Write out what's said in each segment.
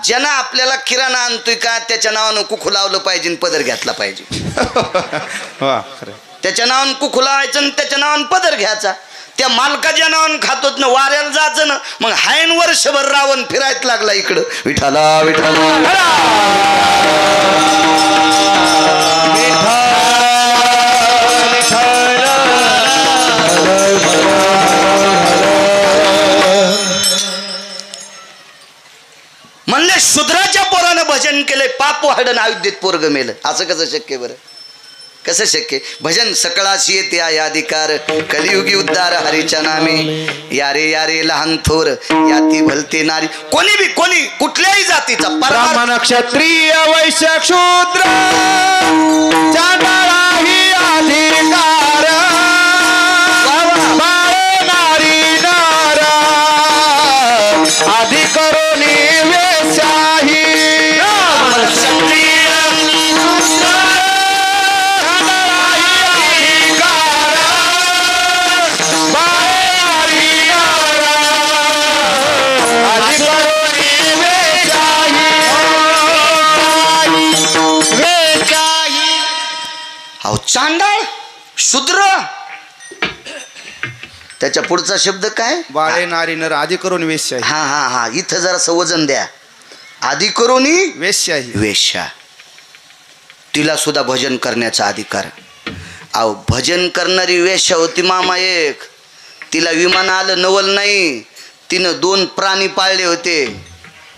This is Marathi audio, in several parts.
ज्यांना आपल्याला किराणा आणतोय का त्याच्या नावानं कुखू लावलं पाहिजे, पदर घेतला पाहिजे. त्याच्या नावानं कुखू लावायचं आणि त्याच्या नावानं पदर घ्यायचा. त्या मालकाच्या नावानं खातोत ना, वाऱ्याला जायचं ना, मग हायन वर्षभर रावण फिरायला लागला इकडं. विठाला विठाला म्हणले शूद्राच्या पोरानं भजन केले, पाप वाढन आयुष्यात पोरग मेलं. असं कसं शक्य बरं? कसं शक्य? भजन सकळाशी येते आहे अधिकार, कलियुगी उद्धार हरीच्या नामे. यारे यारे लहान थोर याती भलते नारी. कोणी बी कोणी कुठल्याही जातीचा, ब्राह्मण क्षत्रिय वैश्य शूद्र चांडाळाही अधिकार, बाळे नारी नार आधी करोनी वेशाही. क्षत्रिय चांडाळ शूद्र. त्याच्या पुढचा शब्द काय? बाळे नारी नर आधी करून वेश्या. हा हा हा, इथं जरा वजन द्या. आधी करोनी वेश्याही. वेश्या, तिला सुद्धा भजन करण्याचा अधिकार. अहो भजन करणारी वेश्या होती मामा एक. तिला विमान आलं नवल नाही, तिनं 2 प्राणी पाळले होते.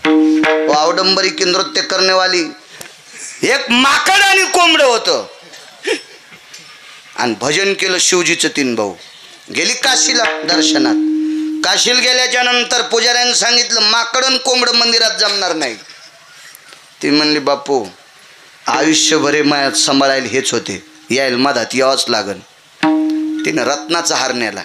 अवडंबरी नृत्य करण्यावाली एक माकड आणि कोंबड होतं. आणि भजन केलं शिवजीचं 3 भाऊ. गेली काशीला दर्शनात. काशीला गेल्याच्या नंतर पुजाऱ्याने सांगितलं माकड आणि कोंबड मंदिरात जमणार नाही. ती म्हणली बापू आयुष्यभरे मायात सांभाळायला हेच होते, यायला मधात यावंच लागन. तिनं रत्नाचा हार नेला.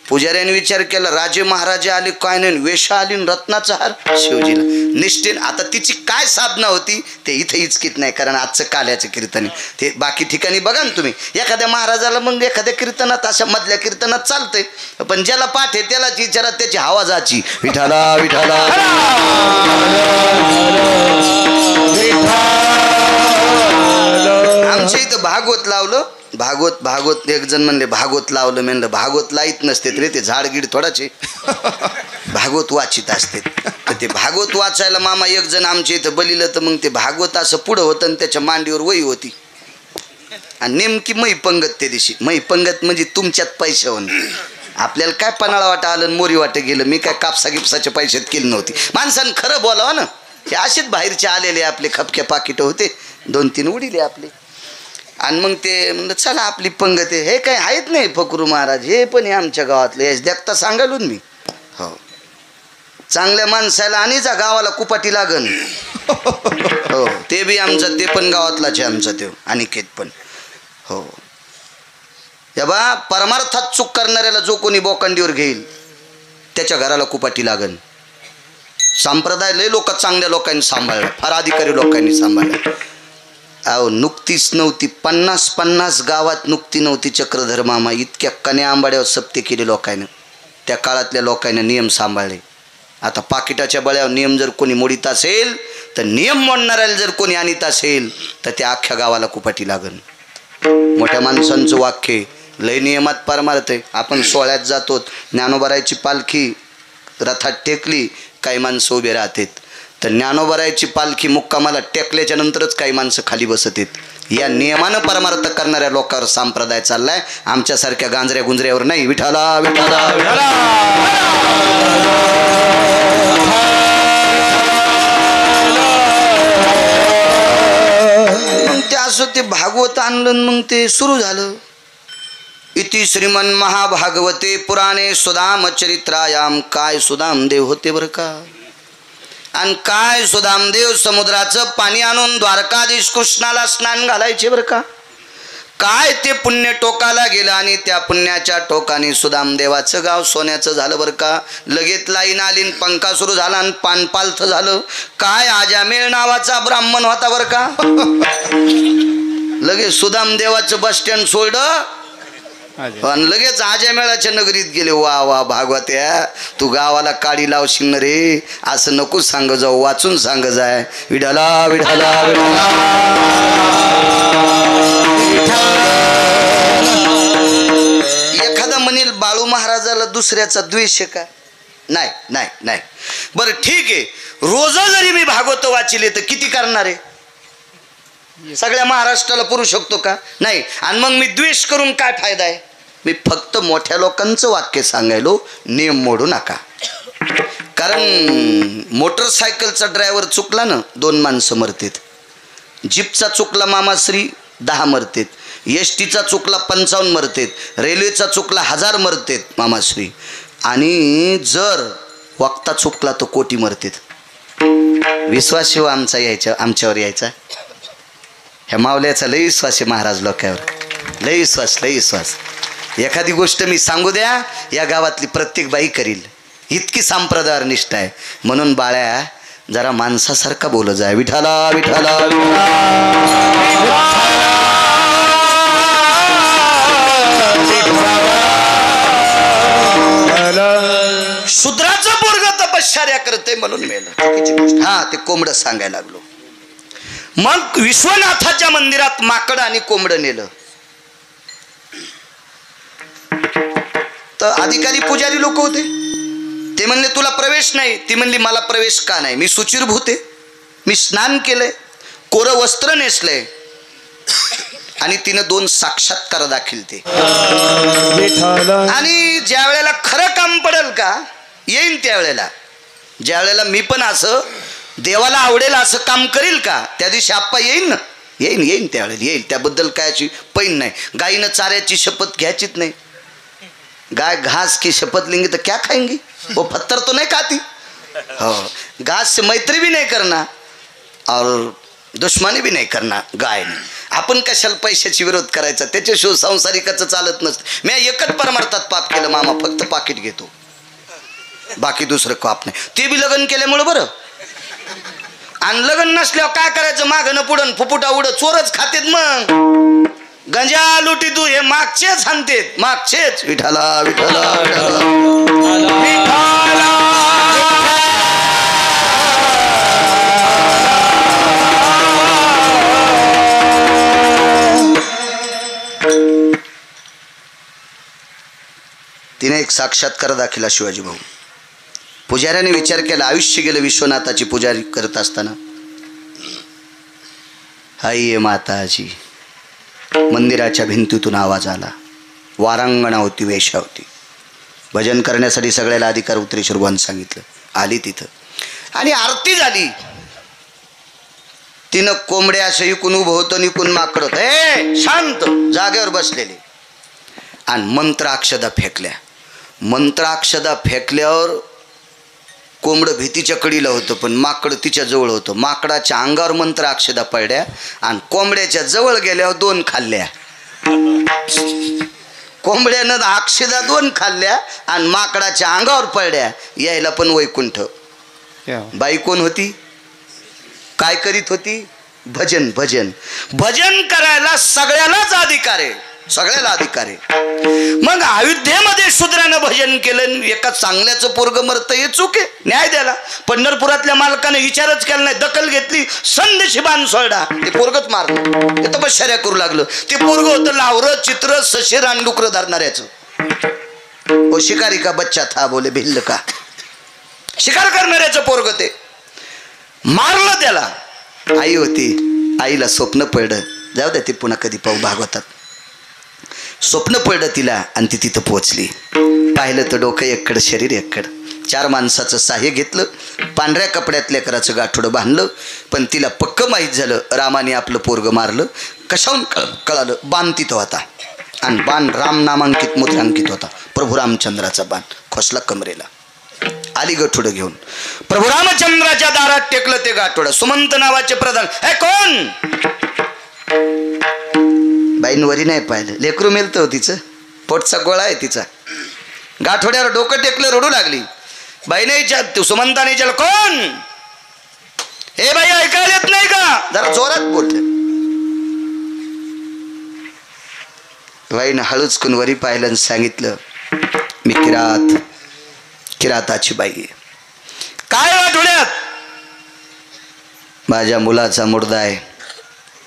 पुजाऱ्याने विचार केला राजे महाराजे आले काय नाही, वेशा आली रत्नाचा हार शिवजीला निष्ठेन. आता तिची काय साधना होती ते इथं इचकीत नाही, कारण आजचं काल्याचं कीर्तन ते बाकी ठिकाणी बघा ना तुम्ही. एखाद्या महाराजाला मग एखाद्या कीर्तनात अशा मधल्या कीर्तनात चालतंय, पण ज्याला पाठ आहे त्यालाच विचारा त्याची आवाजाची. विठाला विठाला आमच्या इथं भागवत लावलं. भागवत एक जण म्हणले भागवत लावलं. म्हणलं भागवत लाईत नसते रे, ते झाडगीड थोडाचे भागवत वाचित असते. तर ते भागवत वाचायला मामा एक जण आमच्या इथं बलिलं. तर मग ते भागवत असं पुढं होतं आणि त्याच्या मांडीवर वही होती. आणि नेमकी मै पंगत त्या दिवशी. मै पंगत म्हणजे तुमच्यात पैसे होऊन आपल्याला काय पन्हाळा वाटा आलं मोरी वाटे गेलं. मी काय कापसा गिपसाच्या पैशात केली नव्हती. माणसानं खरं बोलावं ना. हे असेच बाहेरचे आलेले आपले खपक्या पाकिटं होते, 2-3 उडीले आपले. आणि मग ते म्हणलं चला आपली पंगत आहे. हे काही आहेत नाही फकरू महाराज, हे पण आहे आमच्या गावातलं. यश देखता सांगालून मी. हो चांगल्या माणसाला आणि जा गावाला कुपाटी लागन. हो ते बी आमचं, ते पण गावातलाच आहे आमचा ते अनिकेत पण. हो या बा परमार्थात चूक करणाऱ्याला जो कोणी बोकांडीवर घेईल त्याच्या घराला कुपाटी लागन. संप्रदाय लय लोक चांगल्या लोकांनी सांभाळला, फार अधिकारी लोकांनी सांभाळला. अहो नुकतीच नव्हती, 50 गावात नुकती नव्हती चक्रधर मामा. इतक्या कन्या आंबाड्यावर सप्ते केले लोकांनं. त्या काळातल्या लोकांनी नियम सांभाळले. आता पाकिटाच्या बळ्यावर नियम जर कोणी मोडीत असेल तर नियम मोडणाऱ्याला जर कोणी आणीत असेल तर त्या अख्ख्या गावाला कुपाटी लागन. मोठ्या माणसांचं वाक्य लय नियमात परमार्थ आहे. आपण सोहळ्यात जातो, ज्ञानोबारायची पालखी रथात टेकली, काही माणसं उभे राहतात. तर ज्ञानोबारायची पालखी मुक्कामाला टेकल्याच्या नंतरच काही माणसं खाली बसत आहेत. या नियमानं परमार्थ करणाऱ्या लोकांवर संप्रदाय चाललाय, आमच्यासारख्या गांजऱ्या गुंजऱ्यावर नाही. विठाला विठाला विठाला. मग ते असं ते भागवत आणलं. मग ते सुरू झालं. इति श्रीमन महाभागवते पुराणे सुदाम चरित्रायाम. काय सुदामदेव होते बरं का. आणि काय सुदामदेव समुद्राचं पाणी आणून द्वारकाधीश कृष्णाला स्नान घालायचे बरं का. काय ते पुण्य टोकाला गेलं आणि त्या पुण्याच्या टोकाने सुदामदेवाचं गाव सोन्याचं झालं बरं का. लगेच लाईन आली, पंखा सुरू झाला आणि पानपालथ झालं. काय आजामेळ नावाचा ब्राह्मण होता बरं का. लगेच सुदामदेवाचं बस स्टँड सोडलं आणि लगेच आज्या मेळाच्या नगरीत गेले. वा वा भागवत्या, तू गावाला काडी लावशील ना रे, असं नको सांग जाऊ, वाचून सांग जाय. विठाला विठाला विठाला. एखादा म्हणेल बाळू महाराजाला दुसऱ्याचा द्वेष का? नाही नाही नाही. बरं ठीक आहे, रोज जरी मी भागवत वाचिले तर किती करणार आहे? सगळ्या महाराष्ट्राला पुरू शकतो का? नाही. आणि मग मी द्वेष करून काय फायदा आहे? मी फक्त मोठ्या लोकांचं वाक्य सांगायलो, नियम मोडू नका. कारण मोटरसायकलचा ड्रायव्हर चुकला ना 2 माणसं मरतेत, जीपचा चुकला मामाश्री 10 मरतेत, एसटीचा चुकला 55 मरतेत, रेल्वेचा चुकला 1000 मरतेत मामाश्री, आणि जर वक्ता चुकला तर कोटी मरतेत. विश्वास शिव आमचा यायचा, आमच्यावर यायचा. ह्या मावल्याचा लय विश्वास आहे महाराज लोकांवर, लय विश्वास, लय विश्वास. एखादी गोष्ट मी सांगू द्या, या गावातली प्रत्येक बाई करील, इतकी संप्रदायावर निष्ठा आहे. म्हणून बाळ्या जरा माणसासारखा बोल जाय. विठाला विठाला शूद्राचं पोरग तपश्चर्या करते म्हणून मेलं. हा, ते कोंबडं सांगायला लागलो. मग विश्वनाथाच्या मंदिरात माकड आणि कोंबडं नेलं. तर अधिकारी पुजारी लोक होते, ते म्हणले तुला प्रवेश नाही. ती म्हणली मला प्रवेश का नाही? मी शुचिरभूत आहे, मी स्नान केलंय, कोरं वस्त्र नेसलंय. आणि तिनं 2 साक्षात्कार दाखिलते. आणि ज्या वेळेला खरं काम पडेल का येईन, त्यावेळेला ज्या वेळेला मी पण असं देवाला आवडेल असं काम करील का, त्या दिवशी आप्पा येईन ना, येईन येईन त्यावेळेला येईल. त्याबद्दल कायची पैन नाही. गायीनं चाऱ्याची शपथ घ्यायचीच नाही. गाय घास की शपथ लेंगी तर क्या खाएंगी, वो पत्थर तो नहीं खाती. हो, घास से मैत्री भी नहीं करना और दुश्मनी भी नाही करणार गायने. आपण कशाला पैशाची विरोध करायचा, त्याच्याशिवाय संसारिकाचं चालत नसतं. मी एकच परमार्थात पाप केलं मामा, फक्त पाकिट घेतो, बाकी दुसरं पाप नाही. ते बी लग्न केल्यामुळं बरं. आणि लग्न नसल्यावर काय करायचं, मागणं पुढं फुफुटा उडत चोरच खातेत. मग गंजा लुटी तू हे मागचेच हानतेत, मागचेच. विठाला विठाला तिने एक साक्षात्कार दाखिला शिवाजी भाऊ. पुजाऱ्याने विचार केला, आयुष्य गेलं विश्वनाथाची पुजारी करत असताना. हाय माताजी. मंदिराच्या भिंतीतून आवाज आला. वारांगणा होती, वेश्या होती. भजन करण्यासाठी सगळ्याला अधिकार उतरेश्वर सांगितलं. आली तिथं आणि आरती झाली. तिनं कोंबड्या असं इकून उभं होतं, निकून माकड होतं. ए शांत, जागेवर बसलेले. आणि मंत्राक्षदा फेकल्या. मंत्राक्षदा फेकल्यावर कोंबडं भीतीच्या कडीला होतं, पण माकड तिच्या जवळ होतं. माकडाच्या अंगावर मंत्राक्षदा पडल्या आणि कोंबड्याच्या जवळ गेल्यावर 2 खाल्ल्या. कोंबड्यानं अक्षदा 2 खाल्ल्या आणि माकडाच्या अंगावर पडल्या. यायला पण वैकुंठ. बाई कोण होती, काय करीत होती? भजन. भजन भजन करायला सगळ्यालाच अधिकार आहे, सगळ्याला अधिकार आहे. मग अयोध्येमध्ये शूद्रानं भजन केलं, एका चांगल्याचं पोरग मरतं हे चूक आहे, न्याय द्याला. पंढरपुरातल्या मालकाने विचारच केला नाही, दखल घेतली, संदेशी बाण सोडा, ते पोरगच मारलं. ते तपश्चर्या करू लागलं. ते पोरग होतं लावरं चित्र सशे रानडुकर धरणाऱ्याचं. ओ शिकारी का बच्चा था बोले भिल्ल का, शिकार करणाऱ्याचं पोरग. ते मारलं त्याला. आई होती, आईला स्वप्न पडलं, जाऊ द्या ते पुन्हा कधी पाहू भागवतात. स्वप्न पडलं तिला आणि ती तिथं पोहोचली. पाहिलं तर डोकं एककड, शरीर एककड. 4 माणसाचं साह्य घेतलं, पांढऱ्या कपड्यात लेकराचं गाठोडं बांधलं. पण तिला पक्क माहीत झालं रामाने आपलं पोरग मारलं. कशाहून कळालं? बाण तिथं होता आणि बाण राम नामांकित मुद्रांकित होता. प्रभू रामचंद्राचा बाण खोसला कमरेला. आली गठोडं घेऊन प्रभू रामचंद्राच्या दारात टेकलं ते गाठोडं. सुमंत नावाचे प्रधान. हे कोण? बाईंवरी नाही पाहिलं, लेकरू मेलतं तिचं, पोटचा गोळा आहे तिचा. गाठोड्यावर डोकं टेकलं, रडू लागली. बाईने विचार, सुमंताने विचारलं कोण? हे बाई ऐकायला येत नाही का? जरा जोरात बोलले. वाईनं हळूच करून वरी पाहिलं आणि सांगितलं, मी किराताची बाई आहे. काय वाटवण्यात? माझ्या मुलाचा मुर्दा आहे,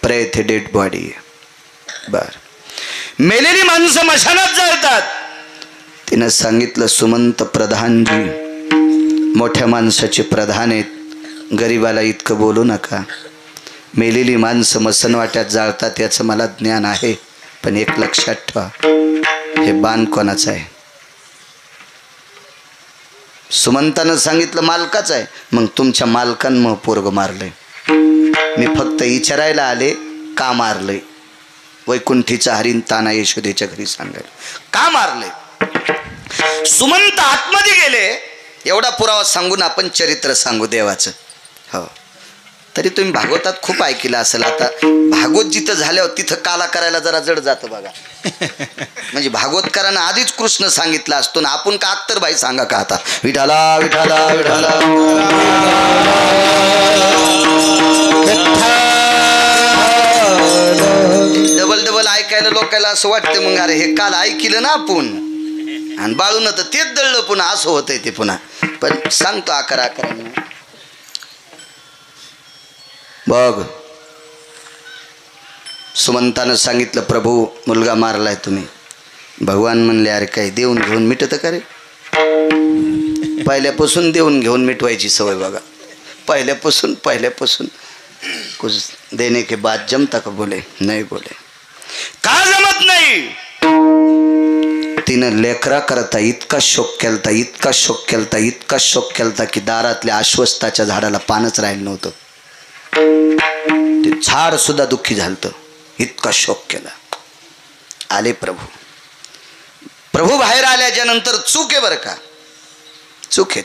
प्रेत डेड बॉडी आहे. बर, मेलेली माणसं मशानात जळतात. तिनं सांगितलं, सुमंत प्रधानजी मोठ्या माणसाचे प्रधान आहेत, गरिबाला इतकं बोलू नका. मेलेली माणसं मसनवाट्यात जाळतात याचं मला ज्ञान आहे, पण एक लक्षात ठेवा, हे बाण कोणाचं आहे? सुमंतानं सांगितलं, मालकाचं आहे. मग तुमच्या मालकानं मग पोरग मारलंय. मी फक्त विचारायला आले, का मारलंय? वैकुंठीचा हरिण ताना यशोदेच्या घरी सांगायला का मारलंय? सुमंत आतमध्ये गेले. एवढा पुरावा सांगून आपण चरित्र सांगू देवाचं. हो, तरी तुम्ही भागवतात खूप ऐकलं असेल. आता भागवत जिथं झाल्यावर तिथं काला करायला जरा जड जातं बघा. म्हणजे भागवतकारांना आधीच कृष्ण सांगितलं असतो ना, आपण का अख्तर भाई सांगा का आता, विठाला विठाला विठाला डबल डबल ऐकायला लोकायला असं वाटतं. मग अरे हे काल ऐकलं ना आपण, आणि बाळून तर तेच दळलं पुन्हा, असं होतंय ते पुन्हा. पण सांगतो अकरा बघ. सुमंतानं सांगितलं, प्रभू मुलगा मारलाय तुम्ही. भगवान म्हणले, अरे काही देऊन घेऊन मिटत का रे? पहिल्यापासून देऊन घेऊन मिटवायची सवय बघा. पहिल्यापासून कुछ देने के बाद जमता का? बोले नाही. बोले का जमत नाही? तिनं लेकरा करता इतका शोक केलता की दारातल्या आश्वस्ताच्या झाडाला पानच राहिलं नव्हतं. ते झाड सुद्धा दुःखी झालतं, इतका शोक केला. आले प्रभू बाहेर आल्याच्या नंतर चूक आहे बरं का, चूक आहे.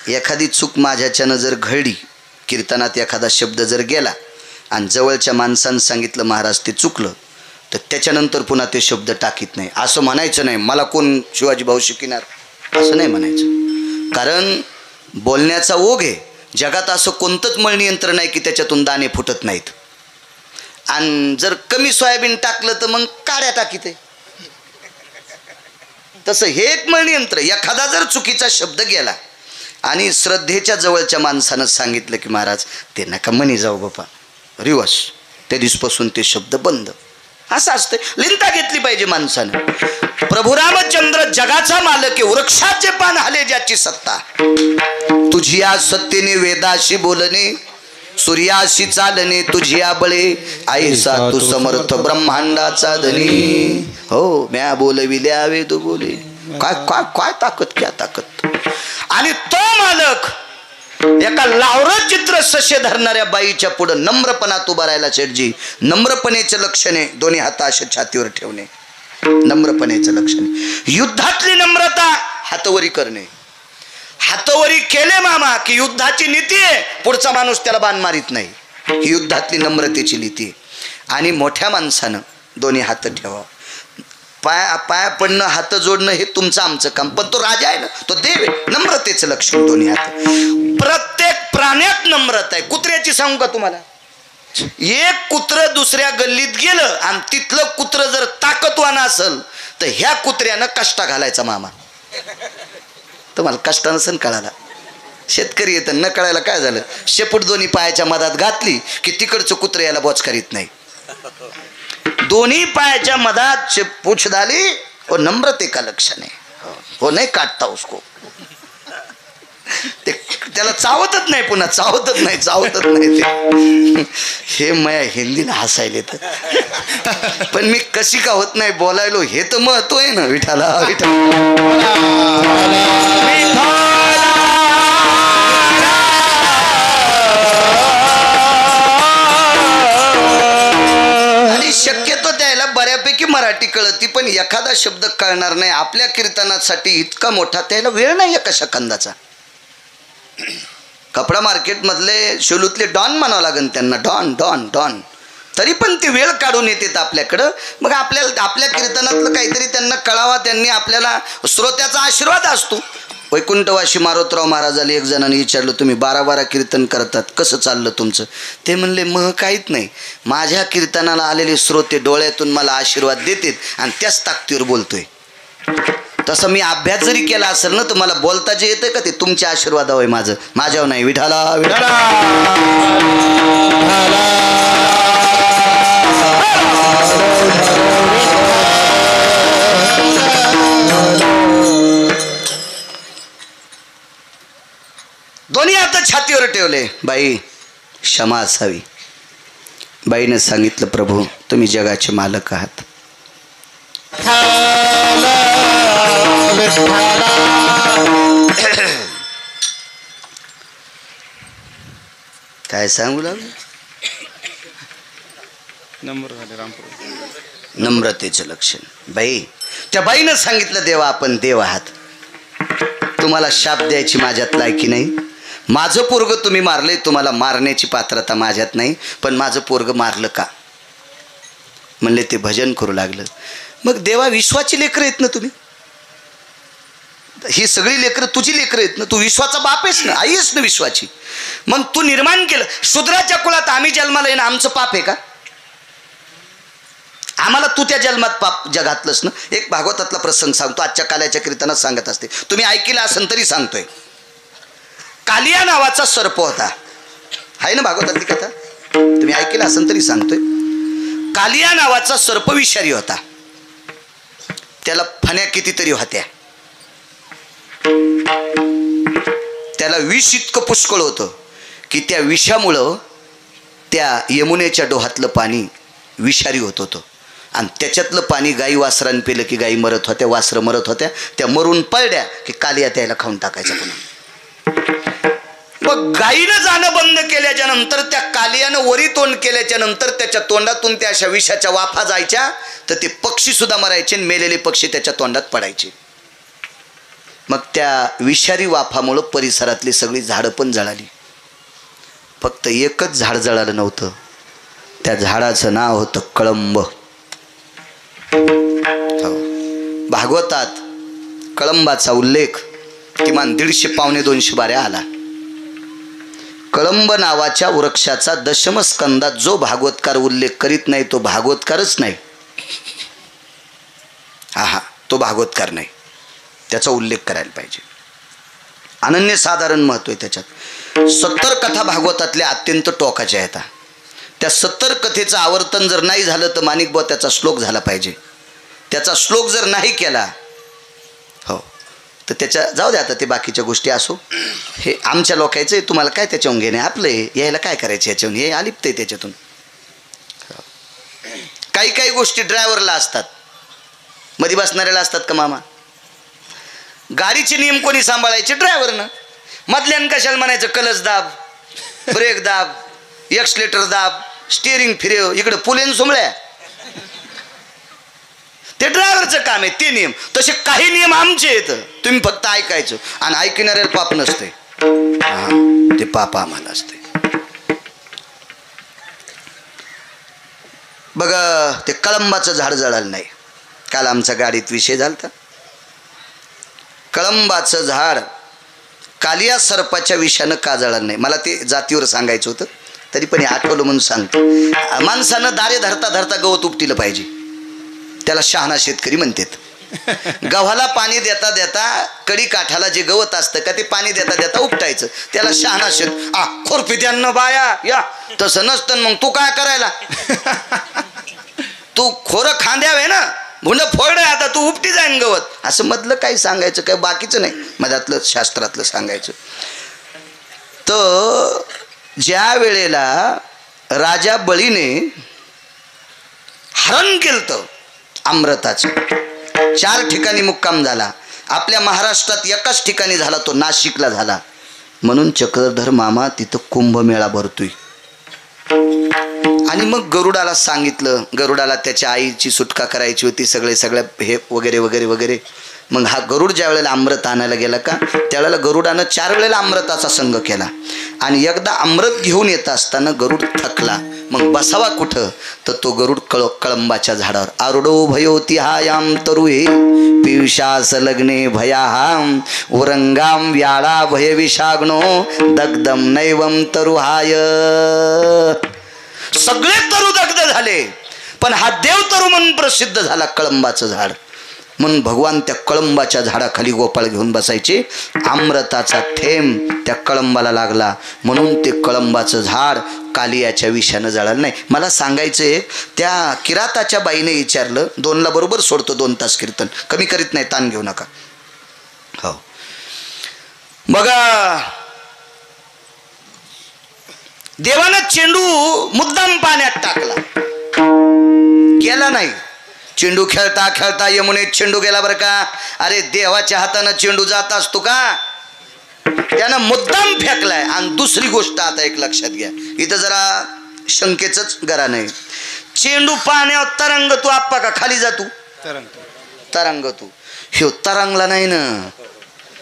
एखादी चूक माझ्याच्यानं जर घडली, कीर्तनात एखादा शब्द जर गेला आणि जवळच्या माणसानं सांगितलं महाराज ते चुकलं, तर त्याच्यानंतर पुन्हा ते शब्द टाकीत नाही. असं म्हणायचं नाही, मला कोण शिवाजी भाऊ शिकणार, असं नाही म्हणायचं. कारण बोलण्याचा ओघ आहे. जगात असं कोणतंच मळनियंत्र नाही की त्याच्यातून दाणे फुटत नाहीत. आणि जर कमी सोयाबीन टाकलं तर मग काड्या टाकीत आहे. तसं हे एक मळनियंत्र. एखादा जर चुकीचा शब्द गेला आणि श्रद्धेच्या जवळच्या माणसानं सांगितलं की महाराज ते नका म्हणी जाऊ बापा, रिवर्स, त्या दिवसपासून ते शब्द बंद. असं असतं. लिंता घेतली पाहिजे माणसानं. प्रभू रामचंद्र जगाचा मालक आहे. वृक्षाचे पान हाले ज्याची सत्ता, तुझी या सत्तेने वेदाशी बोलणे, सूर्याशी चालणे, तुझी या बळे आईसा तू समर्थ ब्रह्मांडाचा धनी. हो, म्या बोलविल्या वेद बोले. काय काय काय ताकद, क्या ताकद. आणि तो मालक एका लावरं चित्र सशे धरणाऱ्या बाईच्या पुढे नम्रपणात उभा राहिला. शेठजी, नम्रपणेचे लक्षणे दोन्ही हात अशा छातीवर ठेवणे, नम्रपणेचं लक्षणे. युद्धातली नम्रता हातवरी करणे. हातवरी केले मामा की युद्धाची नीती आहे, पुढचा माणूस त्याला बाण मारित नाही. ही युद्धातली नम्रतेची नीती आहे. आणि मोठ्या माणसानं दोन्ही हात ठेवा. पाया पडणं, हात जोडणं हे तुमचं आमचं काम, पण तो राजा आहे ना, तो देव आहे. नम्रतेचं लक्षण दोन्ही हात. प्रत्येक प्राण्यात नम्रता आहे. कुत्र्याची सांगू का तुम्हाला? एक कुत्र दुसऱ्या गल्लीत गेलं आणि तिथलं कुत्र जर ताकदवान असेल तर ह्या कुत्र्यानं कष्टा घालायचा मामा. तुम्हाला कष्टा नसेल कळाला. शेतकरी येतं न कळायला काय झालं, शेपूट दोन्ही पायाच्या मधात घातली की तिकडचं कुत्र याला बोच करीत नाही. दोन्ही पायाच्या मधात पूछ डाली और नम्रते का लक्षण है, वो नहीं काटता उसको. ते त्याला चावतच नाही, पुन्हा चावतच नाही ते. हे माया हिंदीला हसायले तर, पण मी कशी का होत नाही बोलायलो, हे तर महत्व आहे ना. विठाला आणि शक्यतो त्याला बऱ्यापैकी मराठी कळती, पण एखादा शब्द कळणार नाही. आपल्या कीर्तनासाठी इतका मोठा त्याला वेळ नाही एका सेकंदाचा. कपडा मार्केट मधले शेलूतले डॉन म्हणावं लागेल त्यांना, डॉन डॉन डॉन, तरी पण ते वेळ काढून येतात आपल्याकडं. मग आपल्या कीर्तनातलं काहीतरी त्यांना कळावा, त्यांनी आपल्याला श्रोत्याचा आशीर्वाद असतो. वैकुंठवासी मारुतराव महाराजाला एक जणांनी विचारलं, तुम्ही 12-12 कीर्तन करतात, कसं चाललं तुमचं? ते म्हणले, मग काहीच नाही, माझ्या कीर्तनाला आलेले श्रोते डोळ्यातून मला आशीर्वाद देतात आणि त्याच ताकदीवर बोलतोय. तसं मी अभ्यास जरी केला असेल ना तर मला बोलता जे येतं का ते तुमच्या आशीर्वादावर आहे, माझ्यावर नाही. विठाला विठाला. दोन्ही हात छातीवर ठेवले. बाई क्षमा असावी. बाईनं सांगितलं, प्रभू तुम्ही जगाचे मालक आहात. काय सांगू लागलं? नम्रतेचं लक्षण. बाई, त्या बाईनं सांगितलं, देवा आपण देव आहात, तुम्हाला शाप द्यायची माझ्यात लायकी नाही. माझं पोरग तुम्ही मारलंय, तुम्हाला मारण्याची पात्रता माझ्यात नाही, पण माझं पोरग मारलं का? म्हणले ते भजन करू लागलं. मग देवा, विश्वाची लेकरं आहेत ना तुम्ही, ही सगळी लेकरं तुझी लेकरं आहेत ना, तू विश्वाचा बाप आहेस ना, आई आहेस ना विश्वाची. मग तू निर्माण केलं, शूद्राच्या कुळात आम्ही जन्माला येणं आमचं पाप आहे का? आम्हाला तू त्या जन्मात पाप जगातलंच ना. एक भागवतातला प्रसंग सांगतो, आजच्या काल्याच्या कीर्तनात सांगत असते, तुम्ही ऐकला असेल तरी सांगतोय. कालिया नावाचा सर्प होता, आहे ना भागवतातली कथा, तुम्ही ऐकला असेल तरी सांगतोय. कालिया नावाचा सर्प विषारी होता, त्याला फण्या कितीतरी होत्या, त्याला विष इतकं पुष्कळ होतं की त्या विषामुळं त्या यमुनेच्या डोहातलं पाणी विषारी होत होतं आणि त्याच्यातलं पाणी गाई वासरान पिलं की गाई मरत होत्या, वासरं मरत होत्या, त्या मरून पडल्या की कालिया त्याला खाऊन टाकायचा पुन्हा. मग गाईनं जाणं बंद केल्याच्या नंतर, त्या कालियानं वरी तोंड केल्याच्या नंतर त्याच्या तोंडातून त्या अशा विषाच्या वाफा जायच्या, तर ते पक्षी सुद्धा मरायचे आणि मेलेले पक्षी त्याच्या तोंडात पडायचे. मग त्या विषारी वाफामुळं परिसरातली सगळी झाडं पण जळाली. फक्त एकच झाड जळालं नव्हतं, त्या झाडाचं नाव होतं कळंब. भागवतात कळंबाचा उल्लेख किमान 150-200 बाऱ्या आला. कळंब नावाच्या वृक्षाचा दशमस्कंदात जो भागवतकार उल्लेख करीत नाही तो भागवतकारच नाही. हा, तो भागवतकार नाही, त्याचा उल्लेख करायला पाहिजे. अनन्यसाधारण महत्व आहे त्याच्यात. 70 कथा भागवतातल्या अत्यंत टोकाच्या आहेत. त्या 70 कथेचं आवर्तन जर नाही झालं तर माणिकबुवा त्याचा श्लोक झाला पाहिजे. त्याचा श्लोक जर नाही केला, हो, तर त्याच्या जाऊ द्या, आता ते बाकीच्या गोष्टी असो, हे आमच्या लोकांचं आहे, तुम्हाला काय त्याच्याहून घेणे, आपलं आहे, यायला काय करायचं याच्याहून, हे अलिप्त आहे त्याच्यातून. काही काही गोष्टी ड्रायव्हरला असतात, मध्ये बसणाऱ्याला असतात का मामा? गाडीचे नियम कोणी सांभाळायचे? ड्रायव्हरनं. मधल्यानं कशाला म्हणायचं क्लच दाब, ब्रेक दाब, एक्सलेटर दाब, स्टिअरिंग फिरव, इकडे पुलेन सुमळ्या, ते ड्रायव्हरचं काम आहे ते नियम. तसे काही नियम आमचे आहेत, तुम्ही फक्त ऐकायचं आणि ऐकणाऱ्याला पाप नसते, ते पाप आम्हाला असते. बघा, ते कळंबाचं झाड जळालं नाही. काल आमच्या गाडीत विषय झाला. कळंबाचं झाड कालिया सर्पाच्या विषानं का जळालं नाही, मला ते जातीवर सांगायचं होतं, तरी पण हे आठवलं म्हणून सांगतो. माणसानं दारे धरता धरता गवत उपटिलं पाहिजे, त्याला शहाणा शेतकरी म्हणतात. गव्हाला पाणी देता देता कडी काठाला जे गवत असतं का ते पाणी देता देता उपटायचं, त्याला शहाणा शेत. खोरपित्यांना बाया या, तसं नसतं. मग तू काय करायला, तू खोरं खांद्यावे ना, भुंड फोडे, आता तू उपटी जाईन गवत, असं मधलं काही सांगायचं, काही बाकीचं नाही, मधातलं शास्त्रातलं सांगायचं. तर ज्या वेळेला राजा बळीने हरण केलं अमृताचं, 4 ठिकाणी मुक्काम झाला. आपल्या महाराष्ट्रात एकाच ठिकाणी झाला, तो नाशिकला झाला. म्हणून चक्रधर मामा तिथं कुंभमेळा भरतोय. आणि मग गरुडाला सांगितलं, गरुडाला त्याच्या आईची सुटका करायची होती, सगळ्या हे वगैरे वगैरे वगैरे. मग हा गरुड ज्या वेळेला अमृत आणायला गेला का त्यावेळेला गरुडानं 4 वेळेला अमृताचा संग केला आणि एकदा अमृत घेऊन येत असताना गरुड थकला. मग बसावा कुठं तर तो गरुड कळंबाच्या झाडावर. आरुडो भयोती हायाम तरुहे पियुषास लग्ने भयाहाम उरंगाम व्याळा भय विषाग्नो दग्धम नैवम तरुहाय. सगळे तरु दग्ध झाले पण हा देव तरु म्हणून प्रसिद्ध झाला कळंबाचं झाड. म्हणून भगवान त्या कळंबाच्या झाडाखाली गोपाळ घेऊन बसायचे. अमृताचा थेंब त्या कळंबाला लागला म्हणून ते कळंबाचं झाड कालियाच्या विषानं जळालं नाही. मला सांगायचं एक त्या किराताच्या बाईने विचारलं 2ला बरोबर सोडतो 2 तास कीर्तन कमी करीत नाही ताण घेऊ नका. हो बघा देवानं चेंडू मुद्दाम पाण्यात टाकला गेला नाही. चेंडू खेळता खेळता यमुनेत चेंडू गेला बरं का. अरे देवाच्या हातानं चेंडू जात असतो का त्यानं मुद्दाम फेकलाय. आणि दुसरी गोष्ट आता एक लक्षात घ्या इथं जरा शंकेचंच गरा नाही. चेंडू पाण्यावर तरंगतो आप्पा का खाली जातो तरंगतो. ह्यो तरंगला नाही ना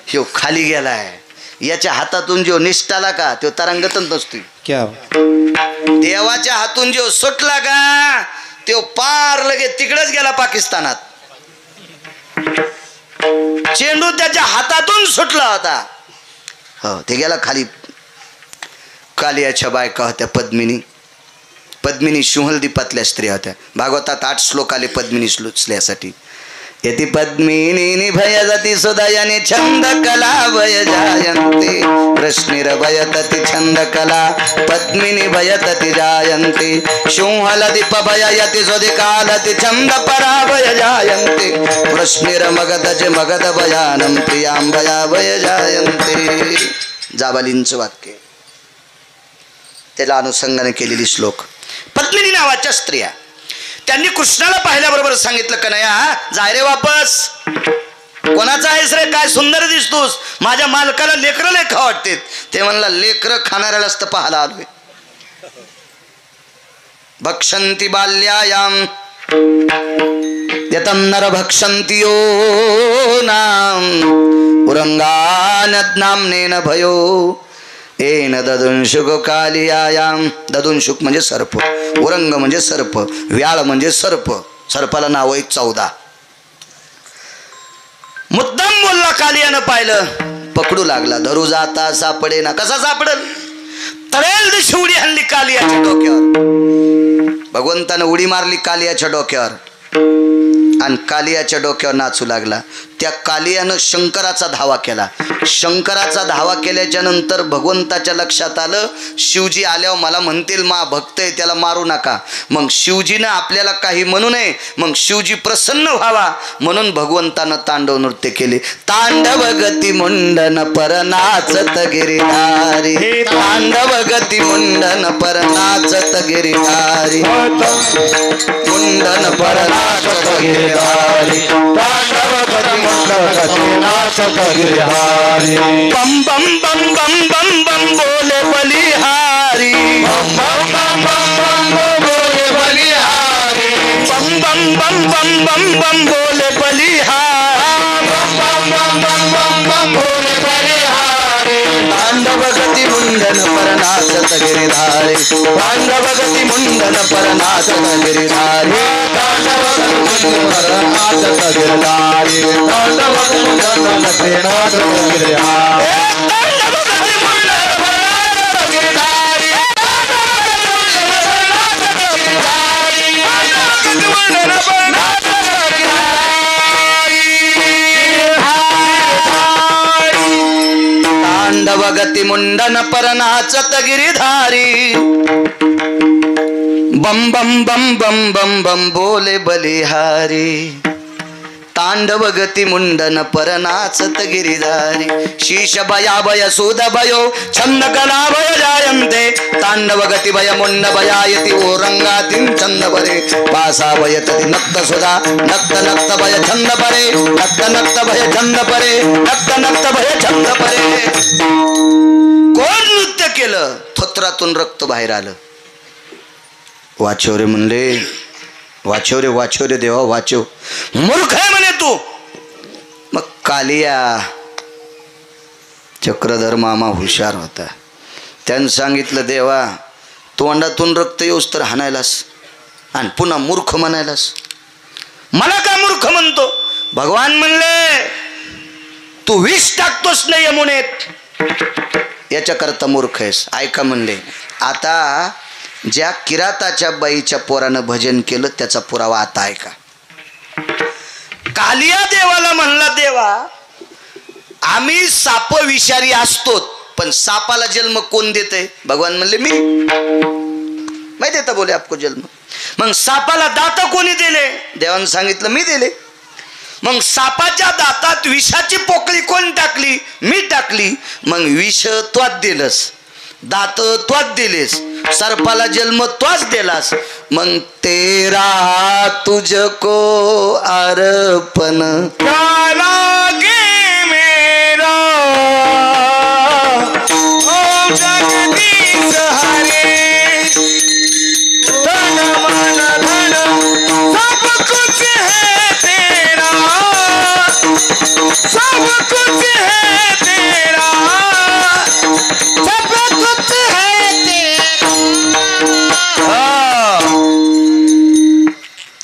ह्यो खाली गेलाय. याच्या हातातून जो निष्ठाला का तो तरंगतच नसतोय. क्या देवाच्या हातून जो सुटला का तो पार लगे तिकडेच गेला पाकिस्तानात. चेंडू त्याच्या हातातून सुटला होता. हो ते गेला खाली. कालियाच्या बायका होत्या पद्मिनी शुहलदीपातल्या स्त्रिया होत्या. भागवतात 8 श्लोक आले पद्मिनी स्त्रियासाठी. यति पद्मिनी निभय जाती सुदयने छंद कला भय जायन्ते रश्मिरभयतति छंद कला पद्मिनी भयतति जायन्ते शुंहलदीप भययति सुदिकालति छंद पराभय जायन्ते रश्मिरमगधज मगध भयानं प्रियां भया भय जायन्ते. जाबालींचं वाक्य त्याला अनुषंगाने केलेली श्लोक. पद्मिनी नावाच्या स्त्रिया त्यांनी कृष्णाला पाहिल्याबरोबर सांगितलं कन्हैया जाय रे वापस. कोणाचा आहेस रे काय सुंदर दिसतोस. माझ्या मालकाला लेकरं लय खा वाटते. ते म्हणला लेकरं खाणाऱ्यालाच तर पाहायला आलोय. भक्षंती बाल्यायाम यतम नर भक्षंती यो नाम उरंगानद्नाम्नेन भयो एन ददुंशुक कालियायाम. ददुंशुक म्हणजे सर्प, उरंग म्हणजे सर्प, व्याळ म्हणजे सर्प. सर्पाला नाव आहे 14. मुद्दाम बोलला कालियानं पाहिलं पकडू लागला. धरू जाता सापडे ना. कसा सापडल तळेल दिशी उडी हल्ली कालियाच्या डोक्यावर. भगवंतानं उडी मारली कालियाच्या डोक्यावर आणि कालियाच्या डोक्यावर नाचू लागला. त्या कालियानं शंकराचा धावा केला. शंकराचा धावा केल्याच्या नंतर भगवंताच्या लक्षात आलं शिवजी आल्यावर मला म्हणतील मा भक्त आहे त्याला मारू नका. मग शिवजीनं आपल्याला काही म्हणू नये. मग शिवजी प्रसन्न व्हावा म्हणून भगवंतानं तांडव नृत्य केले. तांडव गती मुंडन पर नाचत गिरिधारी तांडव गती मुंडन पर नाचत गिरिधारी मुंडन पर नाचत गिरिधारी तांडव गती नाचत गिरिधारी. बम बम बम बम बम बम बोले बलिहारी बम बम बम बम बम बोले बलिहारी बम बम बम बम बम बम बोले बलिहारी बम बम बम बम बम बम बोले बलिहारी. तांडव गती मुंडन पर नाचत गिरिधारी तांडव गती मुंडन पर नाचत गिरिधारी तांडव गती मुंडन पर नाचत गिरिधारी तांडव गती मुंडन पर नाचत गिरिधारी. तांडव गती मुंडन पर नाचत गिरिधारी बम बम बम बम बम बम बोले बलिहारी. तांडव गती मुंडन पर नाचत गिरिधारी. शीश भया भय सुद भयो छंद कला भय जायन्ते तांडव गती भय मुंड भयायति ओरंगातिं छंद परे पासा भयतति नक्त सुधा नक्त नक्त भय छंद परे नक्त नक्त भय छंद परे नक्त नक्त भय छंद परे. कोण नृत्य केलं थोत्रातून रक्त बाहेर आलं. वाचव रे म्हणले वाचव रे देवा वाचव. मूर्ख आहे म्हणे तू. मग कालिया चक्रधर मामा हुशार होता. त्यानं सांगितलं, देवा तोंडातून रक्त येऊस तर हाणायलास आणि पुन्हा मूर्ख म्हणायलास. मला का मूर्ख म्हणतो? भगवान म्हणले, तू विष टाकतोस ना यमुनेत, याच्याकरता मूर्ख आहेस. ऐका म्हणले, आता ज्या किराताच्या बाईच्या पोरानं भजन केलं त्याचा पुरावा आता ऐका. कालिया देवाला म्हणला, देवा आम्ही साप विषारी असतो, पण सापाला जन्म कोण देते? भगवान म्हणले, मी. मैं देता बोले आपको जन्म. मग सापाला दात कोणी दिले? देवानं सांगितलं, मी दिले. मग सापाच्या दातात विषाची पोकळी कोण टाकली? मी टाकली. मग विष त्वाच दिलंस, दात त्वाच दिलेस, सर्पाला जन्म त्वाच दिलास. मग तेरा तुझको अर्पण लागे मेरा ओ जगदीश हरे, तन मन धन सब कुछ है तेरा, सब कुछ है तेरा, सब कुछ है तेरा.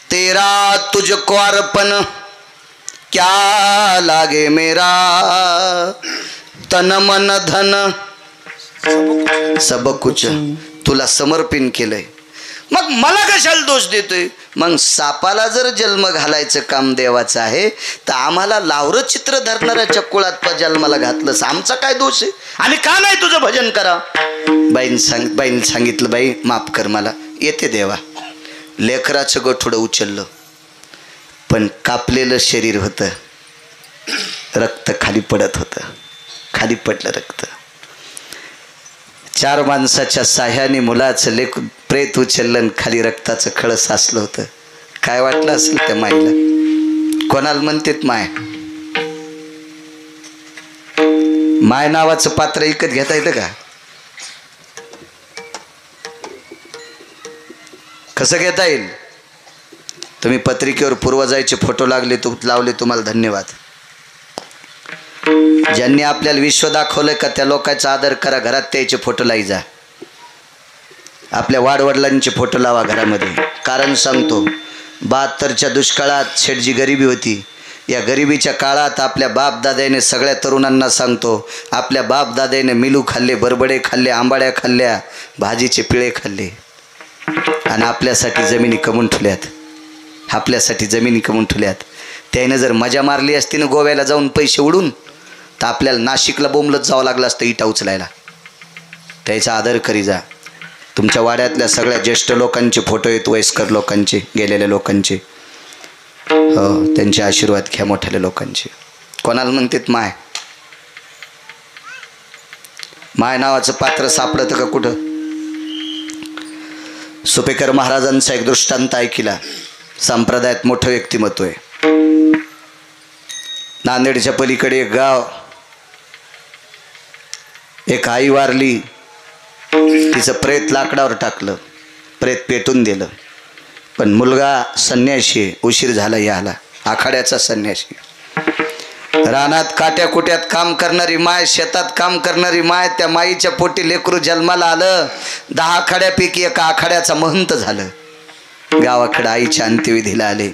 तेरा तुझको अर्पण क्या लागे मेरा, तन मन धन सब कुछ तुला समर्पित केलंय. मग मला कशाला दोष देतोय? मग सापाला जर जन्म घालायचं काम देवाचं आहे तर आम्हाला लावरं चित्र धरणाऱ्याच्या कुळात जन्माला घातलंस, आमचा काय दोष आहे? आणि का नाही तुझं भजन करा? बाईनं सांगितलं, बाई माफ कर, मला येते देवा. लेकराचं गठुडं उचललं, पण कापलेलं शरीर होतं, रक्त खाली पडत होतं, खाली पडलं रक्त. 4 माणसाच्या साह्याने मुलाचं लेक प्रेत उचललं, खाली रक्ताचं खळं साचलं होतं. काय वाटलं असेल त्या माईला? कोणाला म्हणतात माय? माय नावाचं पात्र विकत घेता येतं का? कसं घेता येईल? तुम्ही पत्रिकेवर पूर्वजाचे फोटो लावले, तुम्हाला धन्यवाद. ज्यांनी आपल्याला विश्व दाखवलं का त्या लोकांचा आदर करा, घरात त्याचे फोटो लाई जा. आपल्या वाडवडिलांचे फोटो लावा घरामध्ये. कारण सांगतो, 72च्या दुष्काळात शेठजी गरिबी होती. या गरिबीच्या काळात आपल्या बापदाद्याने, सगळ्या तरुणांना सांगतो, आपल्या बापदाद्याने मिलू खाल्ले, बरबडे खाल्ले, आंबाड्या खाल्ल्या, भाजीचे पिळे खाल्ले आणि आपल्यासाठी जमिनी कमवून ठेवल्यात. आपल्यासाठी जमिनी कमवून ठेवल्यात. त्याने जर मजा मारली असती ना गोव्याला जाऊन पैसे उडून, तर आपल्याला नाशिकला बोंबलत जावं लागलं असतं इटा उचलायला. त्याचा आदर करी जा. तुमच्या वाड्यातल्या सगळ्या ज्येष्ठ लोकांचे फोटो आहेत, वयस्कर लोकांचे, गेलेल्या लोकांचे, हो त्यांचे आशीर्वाद घ्या, मोठ्याल्या लोकांचे. कोणाला म्हणतात माय? माय नावाचं पात्र सापडतं का कुठं? सुपेकर महाराजांचा एक दृष्टांत ऐकिला. संप्रदायात मोठं व्यक्तिमत्व आहे. नांदेडच्या पलीकडे एक गाव, एक आई वारली, तिचं प्रेत लाकडावर टाकलं, प्रेत पेटून दिलं. पण मुलगा संन्याशी, उशीर झाला याला, आखाड्याचा संन्याशी. रानात काट्या कुट्यात काम करणारी माय, शेतात काम करणारी माय, त्या माईच्या पोटी लेकरू जन्माला आलं. 10 आखाड्यापैकी एका आखाड्याचा महंत झालं. गावाकडे आईच्या अंत्यविधीला आले.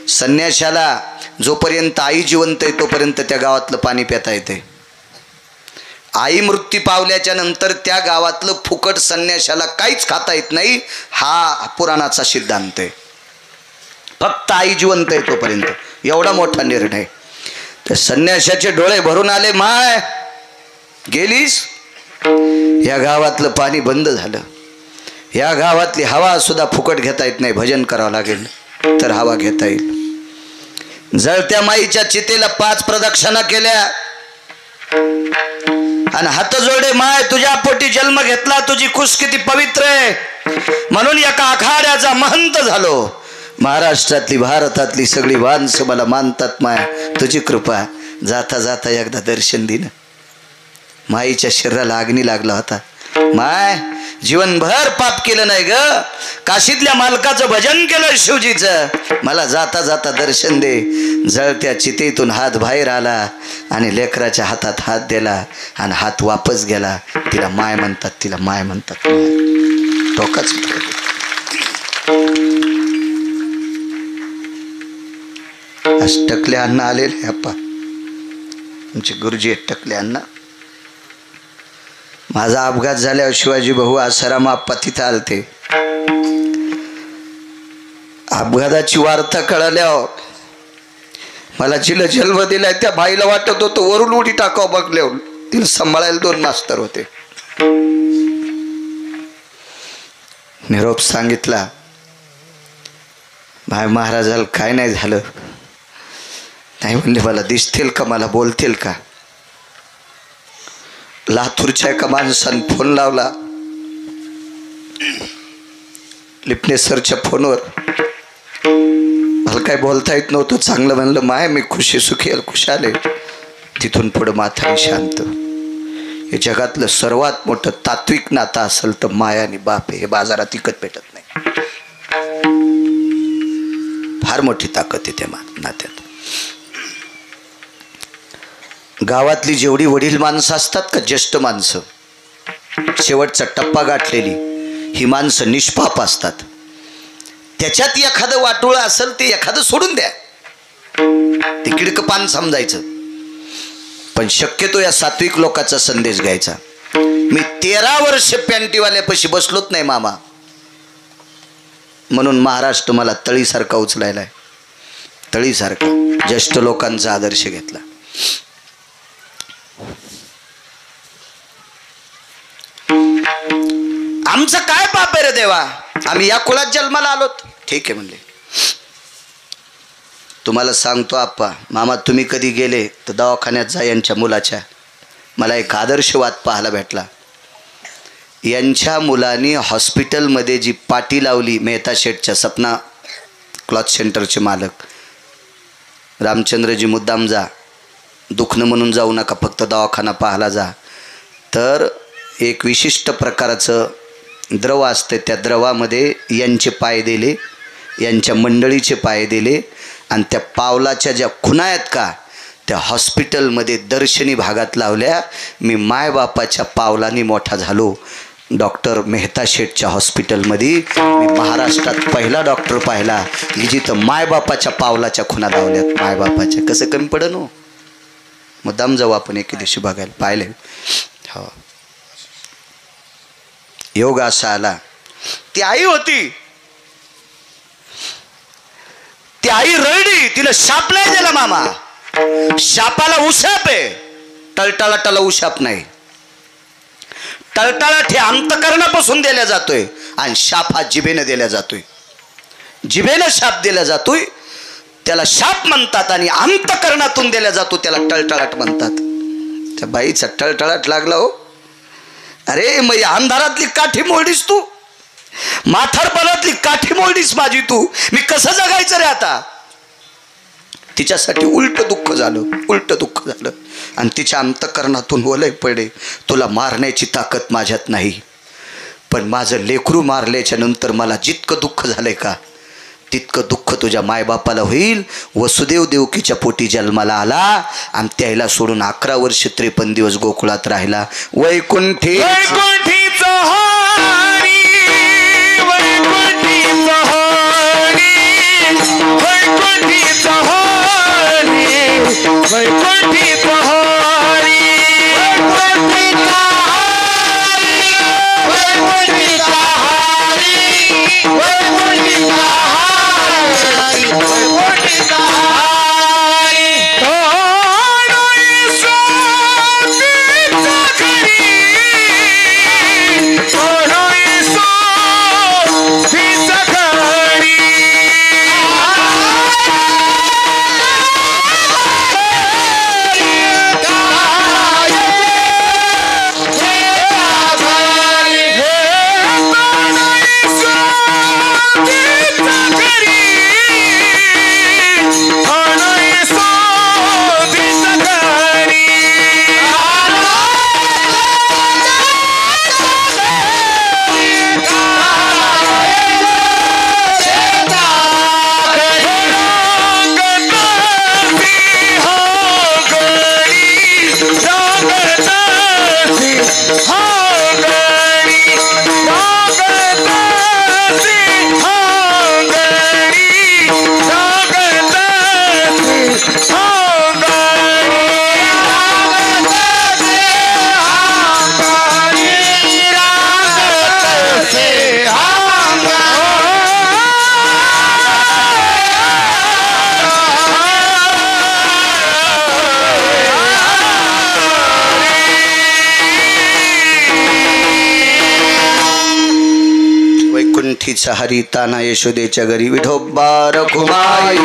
संन्याशाला जोपर्यंत आई जिवंत आहे तोपर्यंत त्या गावातलं पाणी पिता येते. आई मृत्यू पावल्याच्या नंतर त्या गावातलं फुकट संन्याशाला काहीच खाता येत नाही. हा पुराणाचा सिद्धांत आहे. फक्त आई जिवंत आहे तोपर्यंत. एवढा मोठा निर्णय. तर संन्याशाचे डोळे भरून आले. माय गेलीस? या गावातलं पाणी बंद झालं. या गावातली हवा सुद्धा फुकट घेता येत नाही. भजन करावं लागेल तर हवा घेता येईल. जळत्या माईच्या चितेला 5 प्रदक्षिणा केल्या आणि हात जोडे. माय तुझ्या पोटी जन्म घेतला, तुझी कुस किती पवित्र आहे म्हणून एका आखाड्याचा महंत झालो. महाराष्ट्रातली, भारतातली सगळी माणसं मला मानतात. माय तुझी कृपा. जाता जाता एकदा दर्शन दिलं. माईच्या शरीराला अग्नी लागला होता. माय जीवनभर पाप केलं नाही ग. काशीतल्या मालकाचं भजन केलं शिवजीचं. मला जाता जाता दर्शन दे. जळत्या चितेतून हात बाहेर आला आणि लेकराच्या हातात हात दिला आणि हात वापस गेला. तिला माय म्हणतात, तिला माय म्हणतात. टोकाच टकले अण्णा आलेले अप्पा, आमचे गुरुजी आहेत टकले अण्णा. माझा अपघात झाल्यावर शिवाजी भाऊ आसाराम आप्पा तिथं आलते. अपघाताची वार्ता कळल्यावर मला जिला जन्म दिलाय त्या बाईला वाटत होतं वरून उडी टाकावं बघल्यावर. तिला सांभाळायला 2 मास्तर होते. निरोप सांगितला. भाई महाराजाला काय नाही झालं. नाही म्हणले मला दिसतील का, मला बोलतील का. लातूरच्या एका माणसाने फोन लावला लिपणेसरच्या फोनवर. मला काय बोलता येत नव्हतं. चांगलं म्हणलं माय मी खुशी सुखी खुशाले. तिथून पुढं म्हातारी शांत. हे जगातलं सर्वात मोठं तात्विक नातं असेल तर माय आणि बाप. हे बाजारात विकत भेटत नाही. फार मोठी ताकद आहे त्या नात्यात. गावातली जेवढी वडील माणसं असतात का, ज्येष्ठ माणसं, शेवटचा टप्पा गाठलेली ही माणसं निष्पाप असतात. त्याच्यात एखादं वाटोळं असेल ते एखादं सोडून द्या, ते किडकं पान समजायचं. पण शक्यतो या सात्विक लोकांचा संदेश घ्यायचा. मी 13 वर्ष पॅन्टीवाल्यापाशी बसलोच नाही मामा, म्हणून महाराष्ट्र मला तळीसारखा उचलायलाय. तळीसारखा ज्येष्ठ लोकांचा आदर्श घेतला. आमचं काय पाप आहे रे देवा, आम्ही या कुळात जन्माला आलोत. ठीक आहे म्हणले. तुम्हाला सांगतो आप्पा, मामा तुम्ही कधी गेले तर दवाखान्यात जा यांच्या मुलाच्या. मला एक आदर्शवाद पाहायला भेटला. यांच्या मुलांनी हॉस्पिटलमध्ये जी पाटी लावली, मेहता शेठच्या सपना क्लॉथ सेंटरचे मालक रामचंद्रजी, मुद्दाम जा, दुखणं म्हणून जाऊ नका, फक्त दवाखाना पाहायला जा. तर एक विशिष्ट प्रकारचं द्रव असते, त्या द्रवामध्ये यांचे पाय दिले, यांच्या मंडळीचे पाय दिले आणि त्या पावलाच्या ज्या खुणा आहेत का त्या हॉस्पिटलमध्ये दर्शनी भागात लावल्या. मी मायबापाच्या पावलांनी मोठा झालो. डॉक्टर मेहता शेठच्या हॉस्पिटलमध्ये मी महाराष्ट्रात पहिला डॉक्टर पाहिला की जिथं मायबापाच्या पावलाच्या खुणा लावल्यात. मायबापाच्या कसं कमी पडन हो. मुद्दाम जाऊ आपण एके दिवशी बघायला. पाहिले हो. योग असा आला. ती आई होती, ती आई रडली. तिला शाप नाही दिला मामा. शापाला उशाप आहे, टळटाळाटाला उशाप नाही. टळटाळाट हे अंतकरणापासून दिला जातोय आणि शाप हा जिभेने दिला जातोय. जिभेने शाप दिला जातोय त्याला शाप म्हणतात आणि अंतकरणातून दिला जातो त्याला टळटाळाट म्हणतात. त्या बाईचा टळटाळाट लागला हो. अरे मग अंधारातली काठी मोडीस तू, म्हातारपणातली काठी मोडीस माझी तू. मी कसं जगायचं रे आता. तिच्यासाठी उलट दुःख झालं, उलट दुःख झालं. आणि तिच्या अंतकरणातून ओलय पडे, तुला मारण्याची ताकद माझ्यात नाही, पण माझं लेकरू मारल्याच्या नंतर मला जितकं दुःख झालंय का तितकं दुःख तुझ्या मायबापाला होईल. वसुदेव देवकीच्या पोटी जन्माला आला आणि त्याला सोडून 11 वर्ष 53 दिवस गोकुळात राहिला. वैकुंठी वैकुंठीचा हरी, वैकुंठीचा हरी, वैकुंठीचा हरी, वैकुंठीचा हरी, वैकुंठीचा हरी, वैकुंठीचा हरी, वैकुंठीचा हरी, वैकुंठीचा हरी. देवकीचा हरी ताना यशोदेच्या घरी विठोबा रखुमाई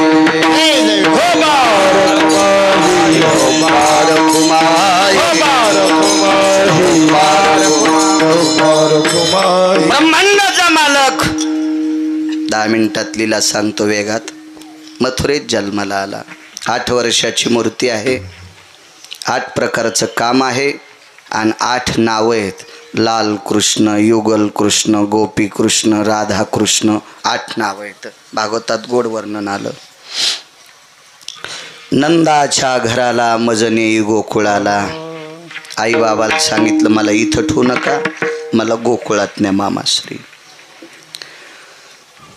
ब्रह्मांडाचा मालक 10 मिनिटात लीला सांगतो वेगात. मथुरेत जन्माला आला. 8 वर्षाची मूर्ती आहे. 8 प्रकारचं काम आहे आणि 8 नावं आहेत. लाल कृष्ण, युगल कृष्ण, गोपी कृष्ण, राधा कृष्ण, 8 नावं आहेत. भागवतात गोड वर्णन आलं. नंदाच्या घराला मजने गोकुळाला. आई बाबाला सांगितलं मला इथं ठेवू नका, मला गोकुळात न्या मामाश्री.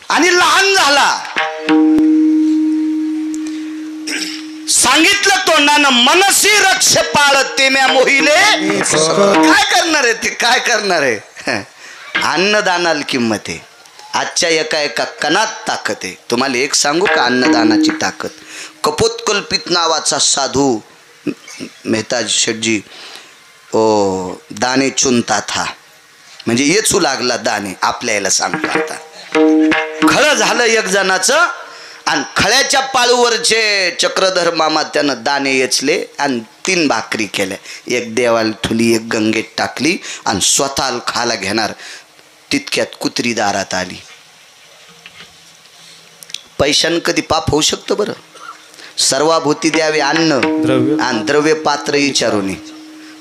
आणि लहान झाला. सांगितलं तोंडानं मनसी रक्ष पाळते म्या मोहिले. काय करणार आहे ते, काय करणार आहे. अन्नदानाला किंमत आहे. आजच्या एका कणात ताकद आहे. तुम्हाला एक सांगू का अन्नदानाची ताकद. कपोतकल्पित नावाचा साधू मेहताज शेठजी दाणे चुनता था, म्हणजे येचू लागला दाणे. आपल्याला सांगतो आता खळं झालं एक जणाचं आणि खळ्याच्या पाळूवरचे चक्रधर मामा त्यानं दाणे येचले आणि 3 भाकरी केल्या. एक देवाला ठुली, एक गंगेत टाकली आणि स्वतःला खायला घेणार तितक्यात कुत्री दारात आली. पैशानं कधी पाप होऊ शकतं बरं. सर्वाभूती द्यावे अन्न आणि द्रव्य पात्र विचारून.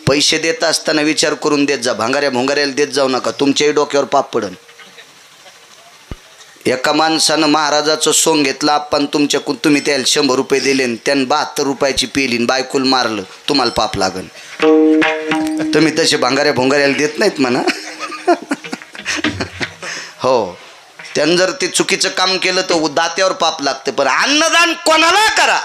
पैसे देत असताना विचार करून देत जा. भांगाऱ्या भोंगाऱ्याला देत जाऊ नका, तुमच्याही डोक्यावर पाप पडन. एका माणसानं महाराजाचं सोंग घेतलं आपण तुमच्याकडून, तुम्ही त्याला 100 रुपये दिले, त्यानं 72 रुपयाची पेलीन बायकुल मारलं, तुम्हाला पाप लागन. तुम्ही तसे भांगाऱ्या भोंगाऱ्याला देत नाहीत म्हणा. हो, त्यानं जर ते चुकीचं काम केलं तर दात्यावर पाप लागते. पण अन्नदान कोणाला करा.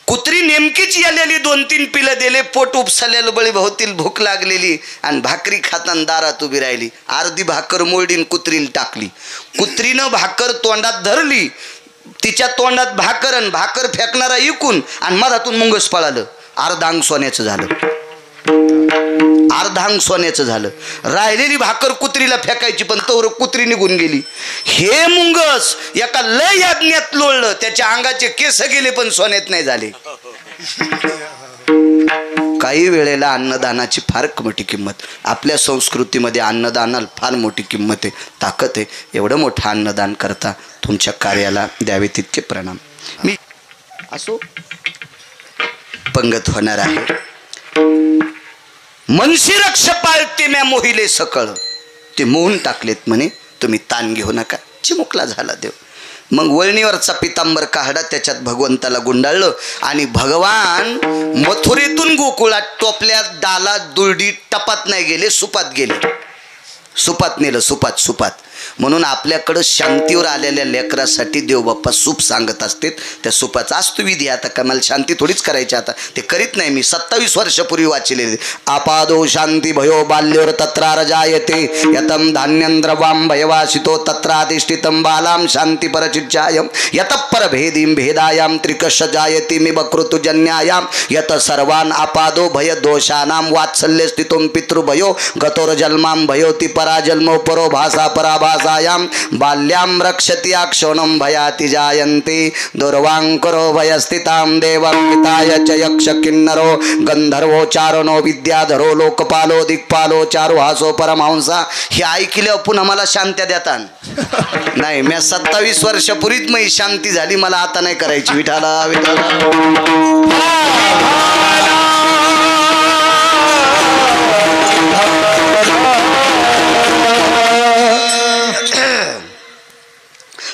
कुत्री नेमकीच यालेली 2-3 पिलं दिले, पोट उपसालेलं बळी भावतील, भूक लागलेली आणि भाकरी खाताना दारात उभी राहिली. अर्धी भाकर मोडीन कुत्रीला टाकली. कुत्रीनं भाकर तोंडात धरली, तिच्या तोंडात भाकर आणि भाकर फेकणारा इकून आणि मधातून मुंगस पळालं. अर्धांग सोन्याचं झालं. अर्धांग सोन्याचं झालं. राहिलेली भाकर कुत्रीला फेकायची पण तोवर कुत्री निघून गेली. हे मुंगस एका लय यज्ञात लोळलं, त्याच्या अंगाचे केस गेले पण सोन्यात नाही झाले. काही वेळेला अन्नदानाची फार मोठी किंमत. आपल्या संस्कृतीमध्ये अन्नदानाला फार मोठी किंमत आहे, ताकद आहे. एवढं मोठं अन्नदान करता, तुमच्या कार्याला द्यावे तितके प्रणाम. मी असो पंगत होणार आहे. मनसी रक्ष पाळते म्या मोहिले सकळ. ते मोहून टाकलेत म्हणे, तुम्ही ताण घेऊ नका. चिमुकला झाला देव. मग वळणीवरचा पितांबर काढा, त्याच्यात भगवंताला गुंडाळलं आणि भगवान मथुरेतून गोकुळात टोपल्या डाला दुर्डी टपात नाही गेले, सुपात गेले. सुपात नेलं, सुपात. म्हणून आपल्याकडं शांतीवर आलेल्या लेकरासाठी देवबाप्पा सूप सांगत असते. त्या सुपाचा असतो विधी. आता का मला शांती थोडीच करायची, आता ते करीत नाही मी. 27 वर्षापूर्वी वाचलेले. आपादो शांती भयो बाल्योर तत्रार जायते यतम धान्यं द्रवां भयवासितो तत्राधिष्ठितं बालां शांती परचिज्जायं यत परभेदीं भेदायां त्रिकश जायते मी बकृतुजन्यायां यत सर्वान् आपादो भय दोषानां वात्सल्य स्थितों पितृभयो गतोर जन्मां भयोति पराजन्मो परो भाषा पराभाषायां बाल्यां रक्षति अक्षोणं भयाति जायन्ति दुर्वांकरो भयस्थितां देवं पिताय च यक्ष किन्नरो गंधर्वो चारणो विद्याधरो लोकपालो दिक्पालो चारुहासो परमहंसा. हे ऐकल्यावर पुन्हा मला शांत्या देतात नाही. मी 27 वर्षापूर्वीच मी शांती झाली, मला आता नाही करायची. विठाला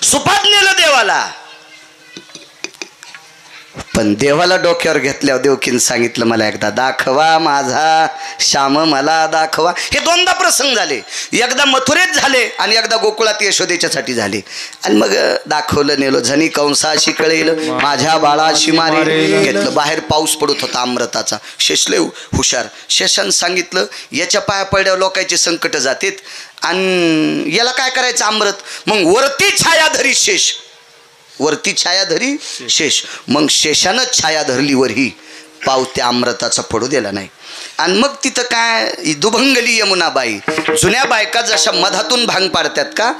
सुपात नेलं देवाला. पण देवाला डोक्यावर घेतल्यावर देवकीन सांगितलं मला एकदा दाखवा माझा श्याम, मला दाखवा. हे 2दा प्रसंग झाले. एकदा मथुरेत झाले आणि एकदा गोकुळात यशोदेच्यासाठी झाले. आणि मग दाखवलं, नेलो. झनी कंसाशी कळेल माझ्या बाळाशी मारेल. घेतलं. बाहेर पाऊस पडत होता अमृताचा. शेष लय हुशार. शेषानं सांगितलं याच्या पाया पडल्यावर लोकांचे संकट जातात आणि याला काय करायचं अमृत. मग वरती छायाधरी शेष, वरती छायाधरी शेष. मग शेषानं छाया धरली वरही, पाव त्या अमृताचा पडू दिला नाही. आणि मग तिथं काय दुभंगली यमुनाबाई. जुन्या बायका जशा मधातून भांग पाडतात का,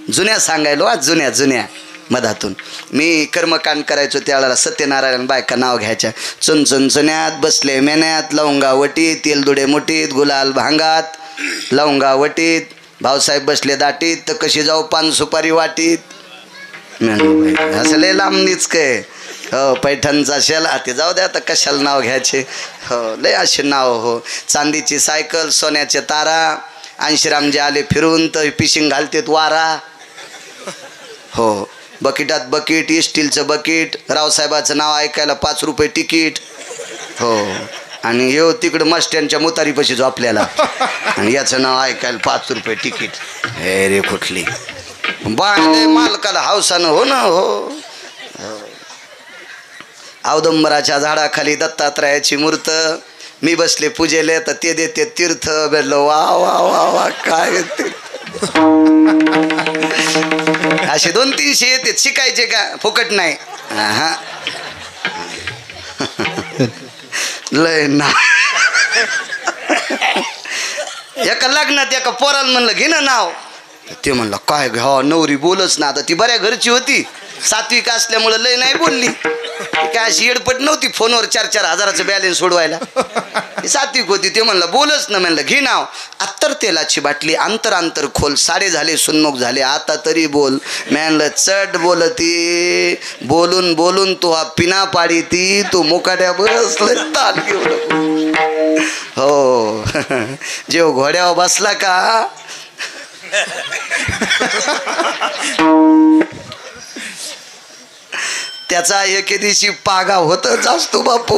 जुन्या सांगायलो आज, जुन्या जुन्या मधातून. मी कर्मकांड करायचो त्यावेळेला सत्यनारायण बायका नाव घ्यायच्या. चुनचुनचुन्यात बसले मेन्यात, लवंगा वटीत, तेलदुडे मुठीत, गुलाल भांगात, लवंगा वटीत, भाऊसाहेब बसले दाटीत, तर कशी जाऊ पान सुपारी वाटीत. असं लय लांबनीच काय. हो पैठणचा शेला ते जाऊ द्या, आता कशाला नाव घ्यायचे. हो लय असे नाव. हो चांदीची सायकल, सोन्याचे तारा, अंशीरामजी आले फिरून तर पिशिंग घालतेत वारा. हो बकेटात बकेट, स्टीलचं बकेट, रावसाहेबाचं नाव ऐकायला 5 रुपये तिकीट. हो आणि येऊ तिकडं मस्ट्यांच्या मुतारीपाशी झोपल्याला आणि याचं नाव ऐकायला 5 रुपये तिकीट. हे रे कुठली बांधले मालकाला हौसानं. हो ना. हो औदंबराच्या झाडाखाली दत्तात्रयाची मूर्त, मी बसले पूजेले तर ते देते तीर्थ. बेडलो वा वा वा वा काय ते. असे 200-300 येते. शिकायचे का, फुकट नाही. हा लय ना. एका लग्नात एका पोराला म्हणलं घे ना नाव. ते म्हणलं काय घ्या, नवरी बोलच ना. आता ती बऱ्या घरची होती, सात्विक असल्यामुळं लय नाही बोलली. काय अशी येडपट नव्हती फोनवर 4-4 हजाराचं बॅलेन्स सोडवायला. ती सात्विक होती. ते म्हणलं बोलच ना. म्हणलं घे नाव. अत्तर तेलाची बाटली, अंतर खोल, साडे झाले सुन्मुख झाले, आता तरी बोल. म्हणलं चढ बोलती, बोलून बोलून तू हा पिना पाडी ती, तू मुकाट्या बसलं ताल घेऊन. हो जेव घोड्यावर बसला का त्याचा एके दिवशी पागा होतच असतो बापू.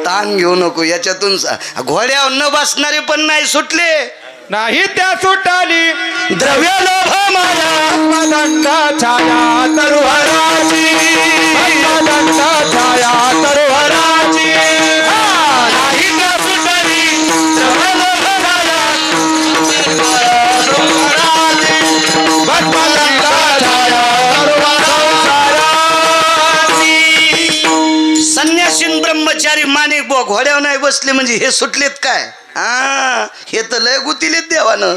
ताण घेऊ नको याच्यातून. घोड्यावर न बसणारे पण नाही सुटले, नाही त्या सुटाली द्रव्य लोभ माया, दंड छाया तरुहराची, दंड छाया तरुहराची. नाही त्या सुटाली द्रव्य लोभ माया, दंड छाया संन्यासीन ब्रह्मचारी माणिक बुवा घोड्यावर नाही बसले म्हणजे हे सुटलेत काय. हा हे तर लय गुतीलेत देवानं.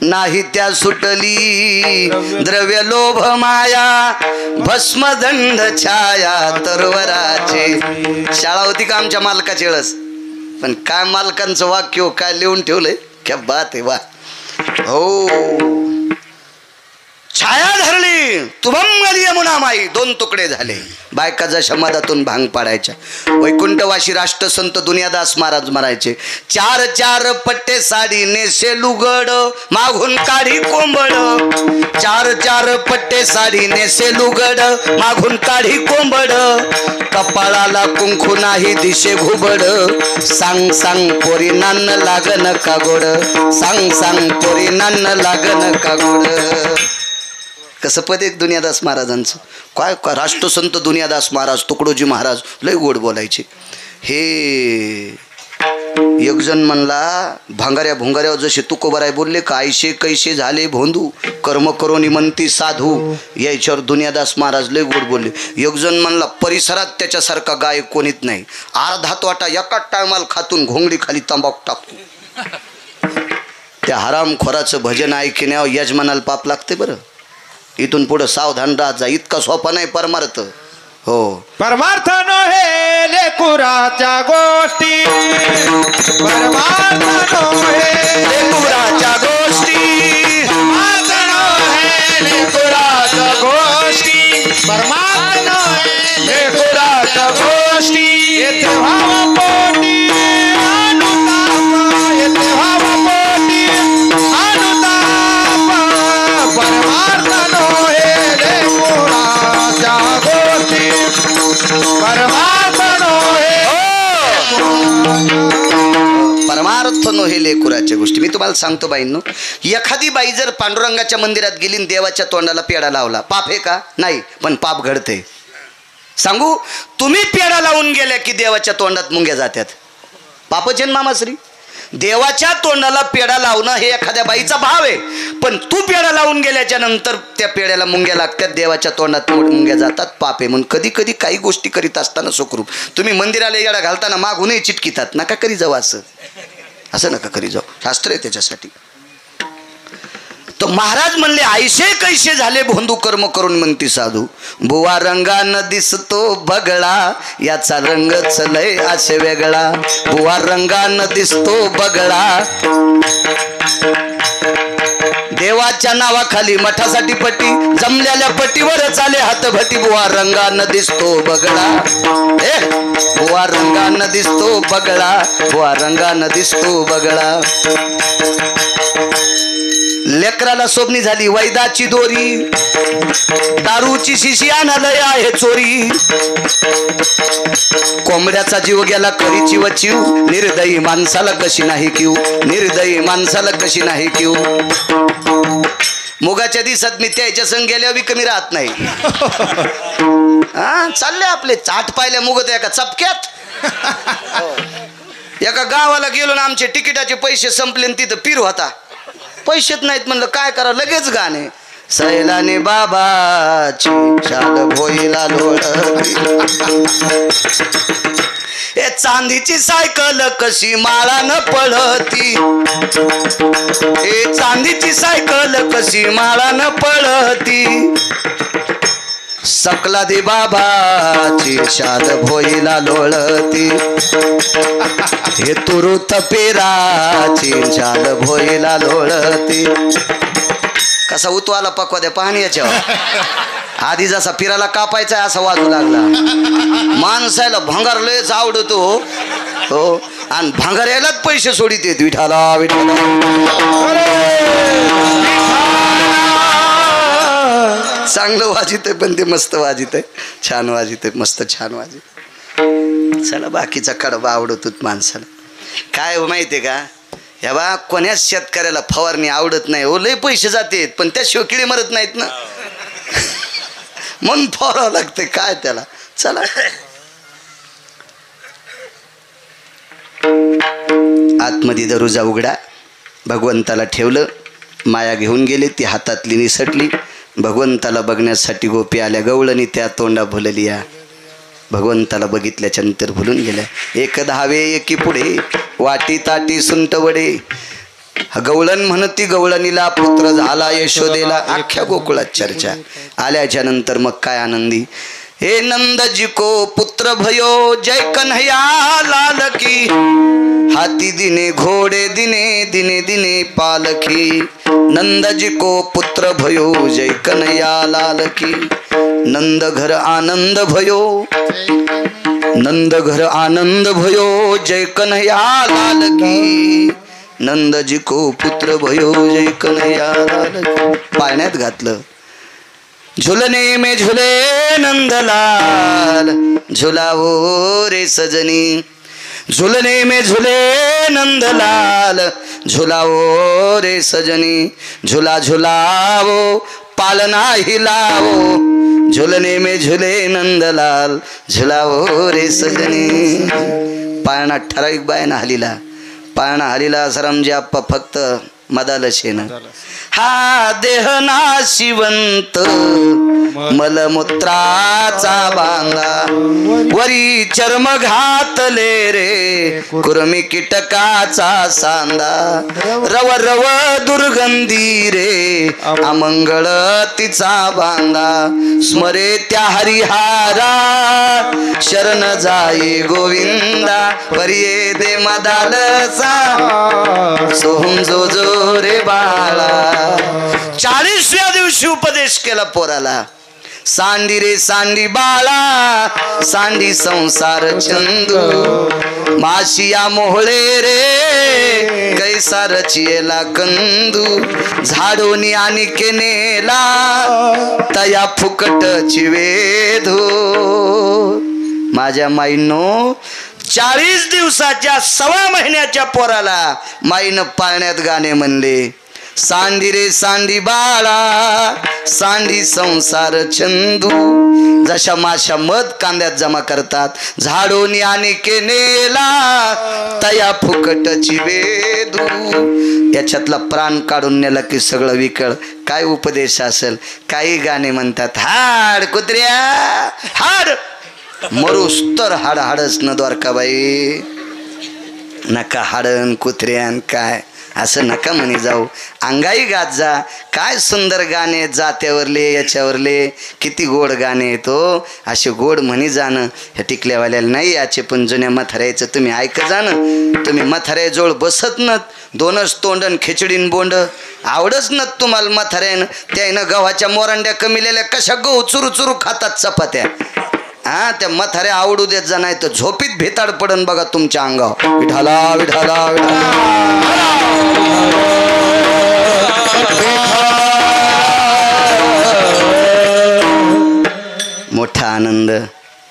नाही त्या सुटली द्रव्य लोभ माया, भस्मदंड छाया तरवराचे. शाळा होती का आमच्या मालकाची वेळेस, पण काय मालकांचं वाक्य काय लिहून ठेवलंय, क्या बात आहे वा. हो छाया धरली तुभंगली यमुना माई, 2 तुकडे झाले. बायका जशा मधातून भांग पाडायच्या. वैकुंठवासी राष्ट्रसंत दुनियादास महाराज म्हणायचे, 4 पट्टे साडी नेसे लुगड, मागून काढी कोंबड. 4 पट्टे साडी नेसे लुगड, मागून काढी कोंबड. कपाळाला कुंकू नाही दिशे घुबड, सांग सांग पोरी नान्न लागन का गोड, सांग सांग पोरी नान्न लागन का गोड. कसं पद एक दुनियादास महाराजांचं. काय काय राष्ट्रसंत दुनियादास महाराज, तुकडोजी महाराज लय गोड बोलायचे. हे एक जण म्हणला, भांगाऱ्या भुंगाऱ्यावर जसे तुकोबराय बोलले का, ऐशे कैसे झाले भोंदू, कर्म करोनी म्हणती साधू. याच्यावर दुनियादास महाराज लय गोड बोलले. एक जण म्हणला, परिसरात त्याच्यासारखा गायक कोणीच नाही, अर्धा तोटा एकाच टायमाला खातून घोंगडी खाली तंबाखू टाकतो. त्या हरामखोराचं भजन ऐकण्यावर यजमानाला पाप लागते बरं. इथून पुढे सावधान राहा जा. इतका सोपा नाही परमार्थ. हो परमार्थ नव्हे लेकुराच्या गोष्टी, परमार्थ नव्हे लेकुराच्या गोष्टी, परमार्थ नव्हे लेकुराच्या गोष्टी, परमार्थ नव्हे लेकुराच्या गोष्टी. येथे भाव पोटी अनुताप, येथे भाव पोटी अनुताप, परमार्थ नव्हे लेकुराच्या गोष्टी, परमार्थ नव्हे. परमार्थ नव्हे लेकुराच्या गोष्टी. मी तुम्हाला सांगतो बाईंनो, एखादी बाई जर पांडुरंगाच्या मंदिरात गेली आणि देवाच्या तोंडाला पेढा लावला, पाप आहे का? नाही, पण पाप घडते. सांगू, तुम्ही पेढा लावून गेल्या की देवाच्या तोंडात मुंग्या जात्यात. पापच आहे मामाश्री. देवाच्या तोंडाला पेढा लावणं हे एखाद्या बाईचा भाव आहे, पण तू पेढा लावून गेल्याच्या नंतर त्या पेढ्याला मुंग्या लागतात, देवाच्या तोंडात मुंग्या जातात, पाप आहे. म्हणून कधी कधी काही गोष्टी करीत असताना सुखरूप तुम्ही मंदिराला येडा घालताना मागूनही चिटकितात, नका करी जाऊ, असं नका करी जाऊ, शास्त्र आहे त्याच्यासाठी. तो महाराज म्हणले ऐसे कैसे झाले भोंदू कर्म करून म्हणती साधू, बुवा रंगानं दिसतो बगळा, याचा रंगच लय असे वेगळा. बुवा रंगानं दिसतो बगळा, देवाच्या नावाखाली मठासाठी पट्टी, जमलेल्या पट्टीवर चाले हातभटी. बुवा रंगानं दिसतो बगळा, बुवा रंगानं दिसतो बगळा, बुवा रंगानं दिसतो बगळा. लेकराला सोबणी झाली वैदाची दोरी, दारूची शिशी आणालय आहे चोरी. कोंबड्याचा जीव गेला करीची वचीव, निर्दयी माणसाला कशी नाही किव, निर्दयी माणसाला कशी नाही किव. मुगाच्या दिवसात मी त्याच्या संग गेल्या बी कमी राहत नाही. हा चालले आपले चाट पाहिल्या मुगत एका चपक्यात. एका गावाला गेलो ना, आमचे तिकिटाचे पैसे संपले, तिथं पीर होता, पैसेच नाहीत. म्हणलं काय करा, लगेच गाणे सैलाने बाबाची चाल भोईला लोळती. ए चांदीची सायकल कशी माळानं पळती, ए चांदीची सायकल कशी माळानं पळती. सकला दे बाबाची शाल भोईला लोळती, हे तुरुत पेराची शाल भोईला लोळती. कसा उतवाला पकवा द्या पाहणी याच्यावर. आधी जसा पिराला कापायचा असा वाजू लागला. माणसाला भंगार लयच आवडतो हो, आणि भंगार यायलाच पैसे सोडित येत. विठाला विठाला चांगलं वाजित आहे, पण ते मस्त वाजित आहे, छान वाजित आहे, मस्त छान वाजित. चला बाकीचा कडबा आवडतो माणसाला. काय माहिती आहे का, ह्या बा कोण्याच शेतकऱ्याला फवारणी आवडत नाही हो, लय पैसे जातेत, पण त्या शिवकिडी मरत नाहीत ना, म्हणून फवारावं लागते काय त्याला. चला आतमध्ये दरुजा उघडा, भगवंताला ठेवलं, माया घेऊन गेली, ती हातातली निसटली. भगवंताला बघण्यासाठी गोपी आल्या, गवळणी त्या तोंडा भुलली. या भगवंताला बघितल्याच्या नंतर भुलून गेल्या. एक धावे एकी पुढे, वाटी ताटी सुंट वडे. गवळण म्हणती गवळणीला पुत्र झाला यशोदेला. अख्ख्या गोकुळात चर्चा. आल्याच्या नंतर मग काय आनंदी, हे नंदजी को पुत्र भयो, जय कन्हैया लाल की. हाती दिने घोडे दिने दिने दिने पालखी. नंदजी को पुत्र भयो, जय कन्हैया लाल की. नंद घर आनंद भयो, नंद घर आनंद भयो, जय कन्हैया लाल की. नंदजी को पुत्र भयो, जय कन्हैया लाल की. पाळण्यात घातलं. झुलने में झुले नंदलाल, झुलावो रे सजनी. झुलने में झुले नंदलाल, झुलावो रे सजनी. झुला झुलावो पालना हिलावो, झुलने में झुले नंदलाल, झुलावो रे सजनी. पाळणा ठराविक बायना हलीला, पाळणा हलीला सरमजी आप्पा फक्त मदालशेन. हा देह नाशिवंत मलमूत्राचा बांधा, वरी चर्म घातले रे कुर्मी कीटकाचा सांदा. रव रव दुर्गंधी रे अमंगळ तिचा बांधा. स्मरे त्या हरिहारा शरण जाई गोविंदा. परिये दे मदालचा सोहम जो जो रे बाळा. 40व्या दिवशी उपदेश केला पोराला. सांडी रे सांडी बाळा, सांडी संसार चंदू. माशिया मोहळे रे कैसा रचियेला कंदू. झाडोनी आणि केनेला तया फुकटची वेधू. माझ्या माईनो 40 दिवसाच्या 1.25 महिन्याच्या पोराला माईनं पाळण्यात गाणे म्हणले. सांडी रे सांडी बाळा, सांडी संसार चंदू. जशा माशा मध कांद्यात जमा करतात, झाडून याने केनेला तया फुकटची वेदू. याच्यातला प्राण काढून नेला की सगळं विकळ. काय उपदेश असेल. काही गाणे म्हणतात, हाड कुत्र्या हाड, मरूस तर हाड हाडच न द्वारकाबाई. नका हाडन कुत्र्यान काय असं नका म्हणे जाऊ. अंगाई गात जा. काय सुंदर गाणे जात्यावरले याच्यावरले, किती गोड गाणे येतो. असे गोड म्हणी जाणं ह्या टिकल्यावाल्याला नाही याचे, पण जुन्या म्हाताऱ्याचं तुम्ही ऐक जाणं. तुम्ही म्हाताऱ्याजवळ बसत नत, दोनच तोंडन खिचडीन बोंड आवडच नत तुम्हाला म्हाताऱ्यानं. त्यानं गव्हाच्या मोरांड्या कमिलेल्या कशा गहू चुरू चुरू खातात चपात्या. हा, त्या म्हाताऱ्या आवडू देत जा, नाही तर झोपीत भेताड पडन बघा तुमच्या अंगावर. विठाला विठाला मोठा आनंद.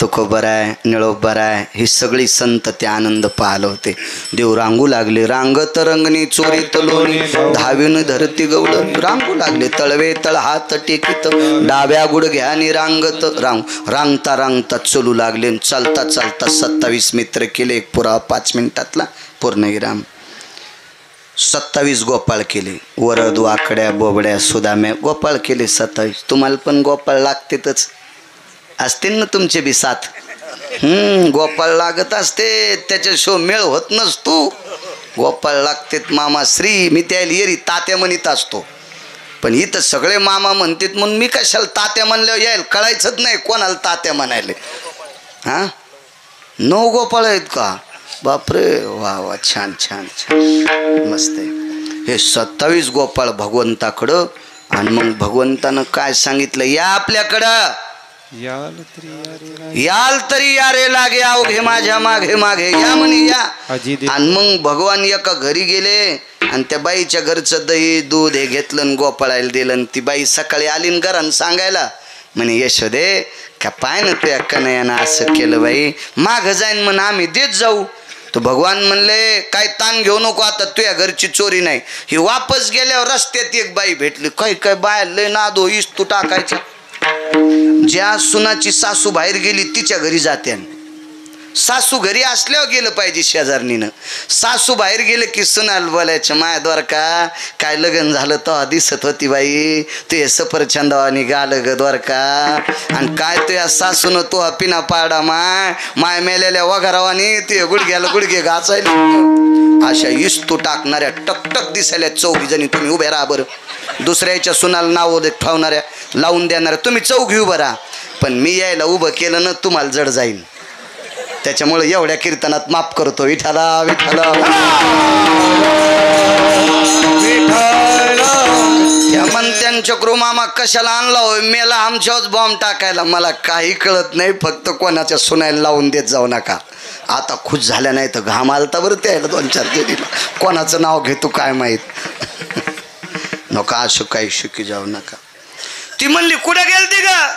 तुकोबराय निळोबराय ही सगळी संत ते आनंद पाहलं होते. देव रांगू लागले, रांगत रंगणी चोरी तलोनी, धावीन धरती गवळणी. रांगू लागले तळवे तळ हात टेकीत, डाव्या गुडघ्यानी रांगत रांगता रांगता चलू लागले. चालता चालता 27 मित्र केले. एक पुरा 5 मिनिटातला पूर्णविराम. 27 गोपाळ केले. वरद वाकड्या बोबड्या सुदाम्या गोपाळ केले 27. तुम्हाला पण गोपाळ लागतेच असतील ना तुमचे बी साथ. गोपाळ लागत असते, त्याच्या शो मेळ होत नसतो. गोपाळ लागतेत मामा श्री. मी त्याला येरी तात्या म्हणत असतो, पण इथं सगळे मामा म्हणतात म्हणून मी कशाला तात्या म्हणल्यावर यायला कळायचंच नाही कोणाला तात्या म्हणायले. हां, 9 गोपाळ आहेत का? बापरे, वा वा, छान छान छान, मस्त आहे. हे 27 गोपाळ भगवंताकडं. आणि मग भगवंतानं काय सांगितलं, या आपल्याकडं याल तरी या रे लागे, अवघे माझ्या मागे मागे या म्हणे या. आणि मग भगवान एका घरी गेले आणि त्या बाईच्या घरचं दही दूध हे घेतलं आणि गोपाळायला दिलं. ती बाई सकाळी आली न घरानं सांगायला म्हणे, यशोदे का पाय ना तुया कन्हैयानं असं केलं बाई, मागं जाईन म्हण आम्ही देत जाऊ. तर भगवान म्हणले, काय ताण घेऊ नको, आता तुझ्या घरची चोरी नाही. ही वापस गेल्यावर रस्त्यात एक बाई भेटली. काय काय बाय लय नादो इस्तू टाकायचा. ज्या सुनाची सासू बाहेर गेली तिच्या घरी जाते. सासू घरी असल्यावर गेलं पाहिजे शेजारणीनं. सासू बाहेर गेले की सुनाल बोलायचं, मायाद्वार का काय लग्न झालं तेव्हा दिसत होती बाई तू हे सफरचंदावानी गालं ग द्वारका. आणि काय तू या सासून तो पिना पाडा माय मेलेल्या वघारावानी ते गुडघ्याला गुडघे घासायला. अशा इस्तू टाकणाऱ्या टकटक दिसायला 24 जणी तुम्ही उभे राहा बरं. दुसऱ्याच्या सुनाला नाव ठेवणाऱ्या लावून देणाऱ्या तुम्ही 24 उभं राहा. पण मी यायला उभं केलं ना तुम्हाला जड जाईल. त्याच्यामुळे एवढ्या कीर्तनात माफ करतो. विठाला विठाला या म्हणत्यांच्या क्रू मामा कशाला आणला हो, मेला आमच्याच बॉम्ब टाकायला. मला काही कळत नाही, फक्त कोणाच्या सुनायला लावून देत जाऊ नका. आता खुश झाल्या नाही तर घाम आलता बरं त्याला 2-4 जणीला. कोणाचं नाव घेतो काय माहीत. नका असं काही शिकी जाऊ नका. ती म्हणली कुठे गेलती का?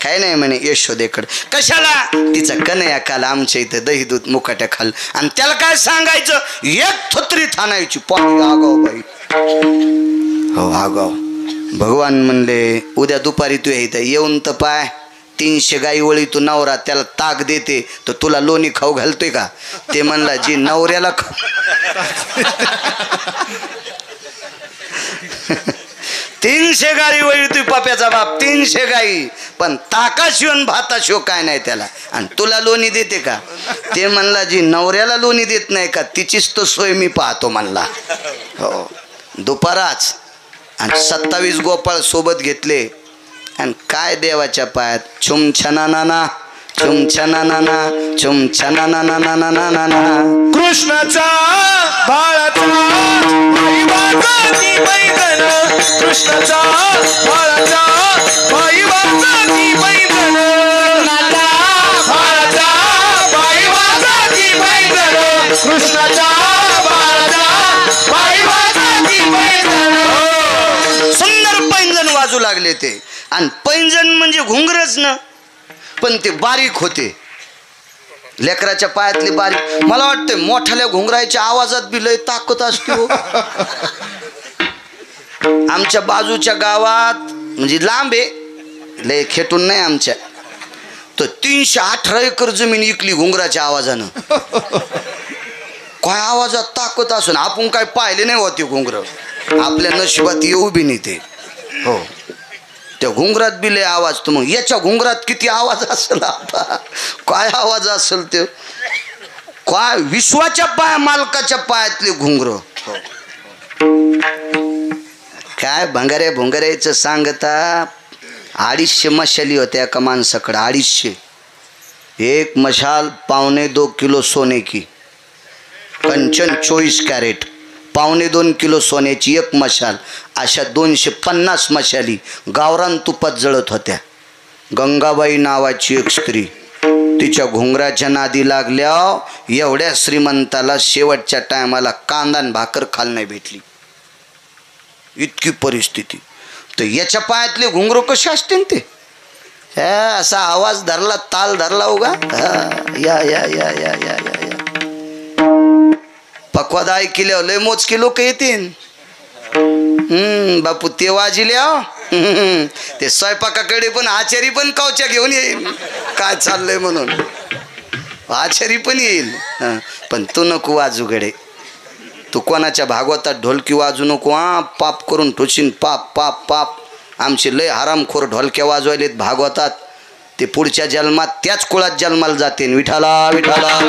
काय नाही म्हणे यशोदेकडे. कशाला? तिचा कन्हैया काल आमच्या इथं दही दूध मुकाट्या खाल. आणि त्याला काय सांगायचं, एक थोतरी थानायची. पाणी आगाव बाई, हो आगाव. भगवान म्हणले उद्या दुपारी तू इथं येऊन तर पाय. 300 गाई वळी तू नवरा त्याला ताक देते तर तुला लोणी खाऊ घालतोय का? ते म्हणला जी नवऱ्याला 300 गाई वळी तू पप्याचा बाप 300 गाई, पण ताकाशिवण भाताशिव काय नाही त्याला. आणि तुला लोणी देते का? ते म्हणला जी नवऱ्याला लोणी देत नाही का तिचीच तो सोय मी पाहतो म्हणला. हो, दुपाराच. आणि 27 गोपाळ सोबत घेतले. आणि काय देवाच्या पायात छुमछनाना छुमछनाना छुमछनाना. कृष्णाचा बाळाचा बाई वाजती बैगन, कृष्णाचा बाळाचा बाई वाजती बैगन, बाळाचा बाई वाजती बैगन, कृष्णाचा बाळाचा बाई वाजती बैगन. सुंदर पैंजण वाजू लागले ते. आणि पैंजण म्हणजे घुंगरच ना, पण ते बारीक होते. लेकराच्या पायातली बारीक. मला वाटतं मोठ्याल्या घुंगराच्या आवाजात बी लय ताकद असते हो. आमच्या बाजूच्या गावात म्हणजे लांब आहे लय खेटून नाही आमच्या तर 318 एकर जमीन इकली घुंगराच्या आवाजानं. काय आवाजात ताकद असून आपण काय पाहिले नाही होते घुंगर आपल्या नशिबात येऊ बी नाही ते. हो त्या घुंगरात बी लय आवाज. तर मग याच्या घुंगरात किती आवाज असेल आता काय आवाज असेल ते काय विश्वाच्या पाया मालकाच्या पायातले घुंगर. हो. काय भंगारे भुंगाऱ्याचं सांगता 250 मशाली होत्या एका माणसाकडे 250. एक मशाल 1.25 किलो सोने की कंचन 24 कॅरेट 1.25 किलो सोन्याची एक मशाल. अशा 250 मशाली गावरान तुपात जळत होत्या. गंगाबाई नावाची एक स्त्री तिच्या घुंगराच्या नादी लागल्या. एवढ्या श्रीमंताला शेवटच्या टायमाला कांदान भाकर खाल नाही भेटली इतकी परिस्थिती. तर याच्या पायातले घुंगरू कसे असतील ते असा आवाज धरला ताल धरला उगा या या या या या या या पक्वाद ऐकल्यावर लय मोजके लोक येतील. बापू ते वाजिल्या ते स्वयंपाकाकडे पण आचारी पण कवच्या घेऊन येईल काय चाललंय म्हणून आचारी पण येईल. पण तू नको वाजू गडे तू कोणाच्या भागवतात ढोलकी वाजू नको. पाप करून ठोशीन पाप पाप पाप. आमचे लय हरामखोर ढोलक्या वाजवायलेत भागवतात ते पुढच्या जन्मात त्याच कुळात जन्माला जाते. विठाला विठाला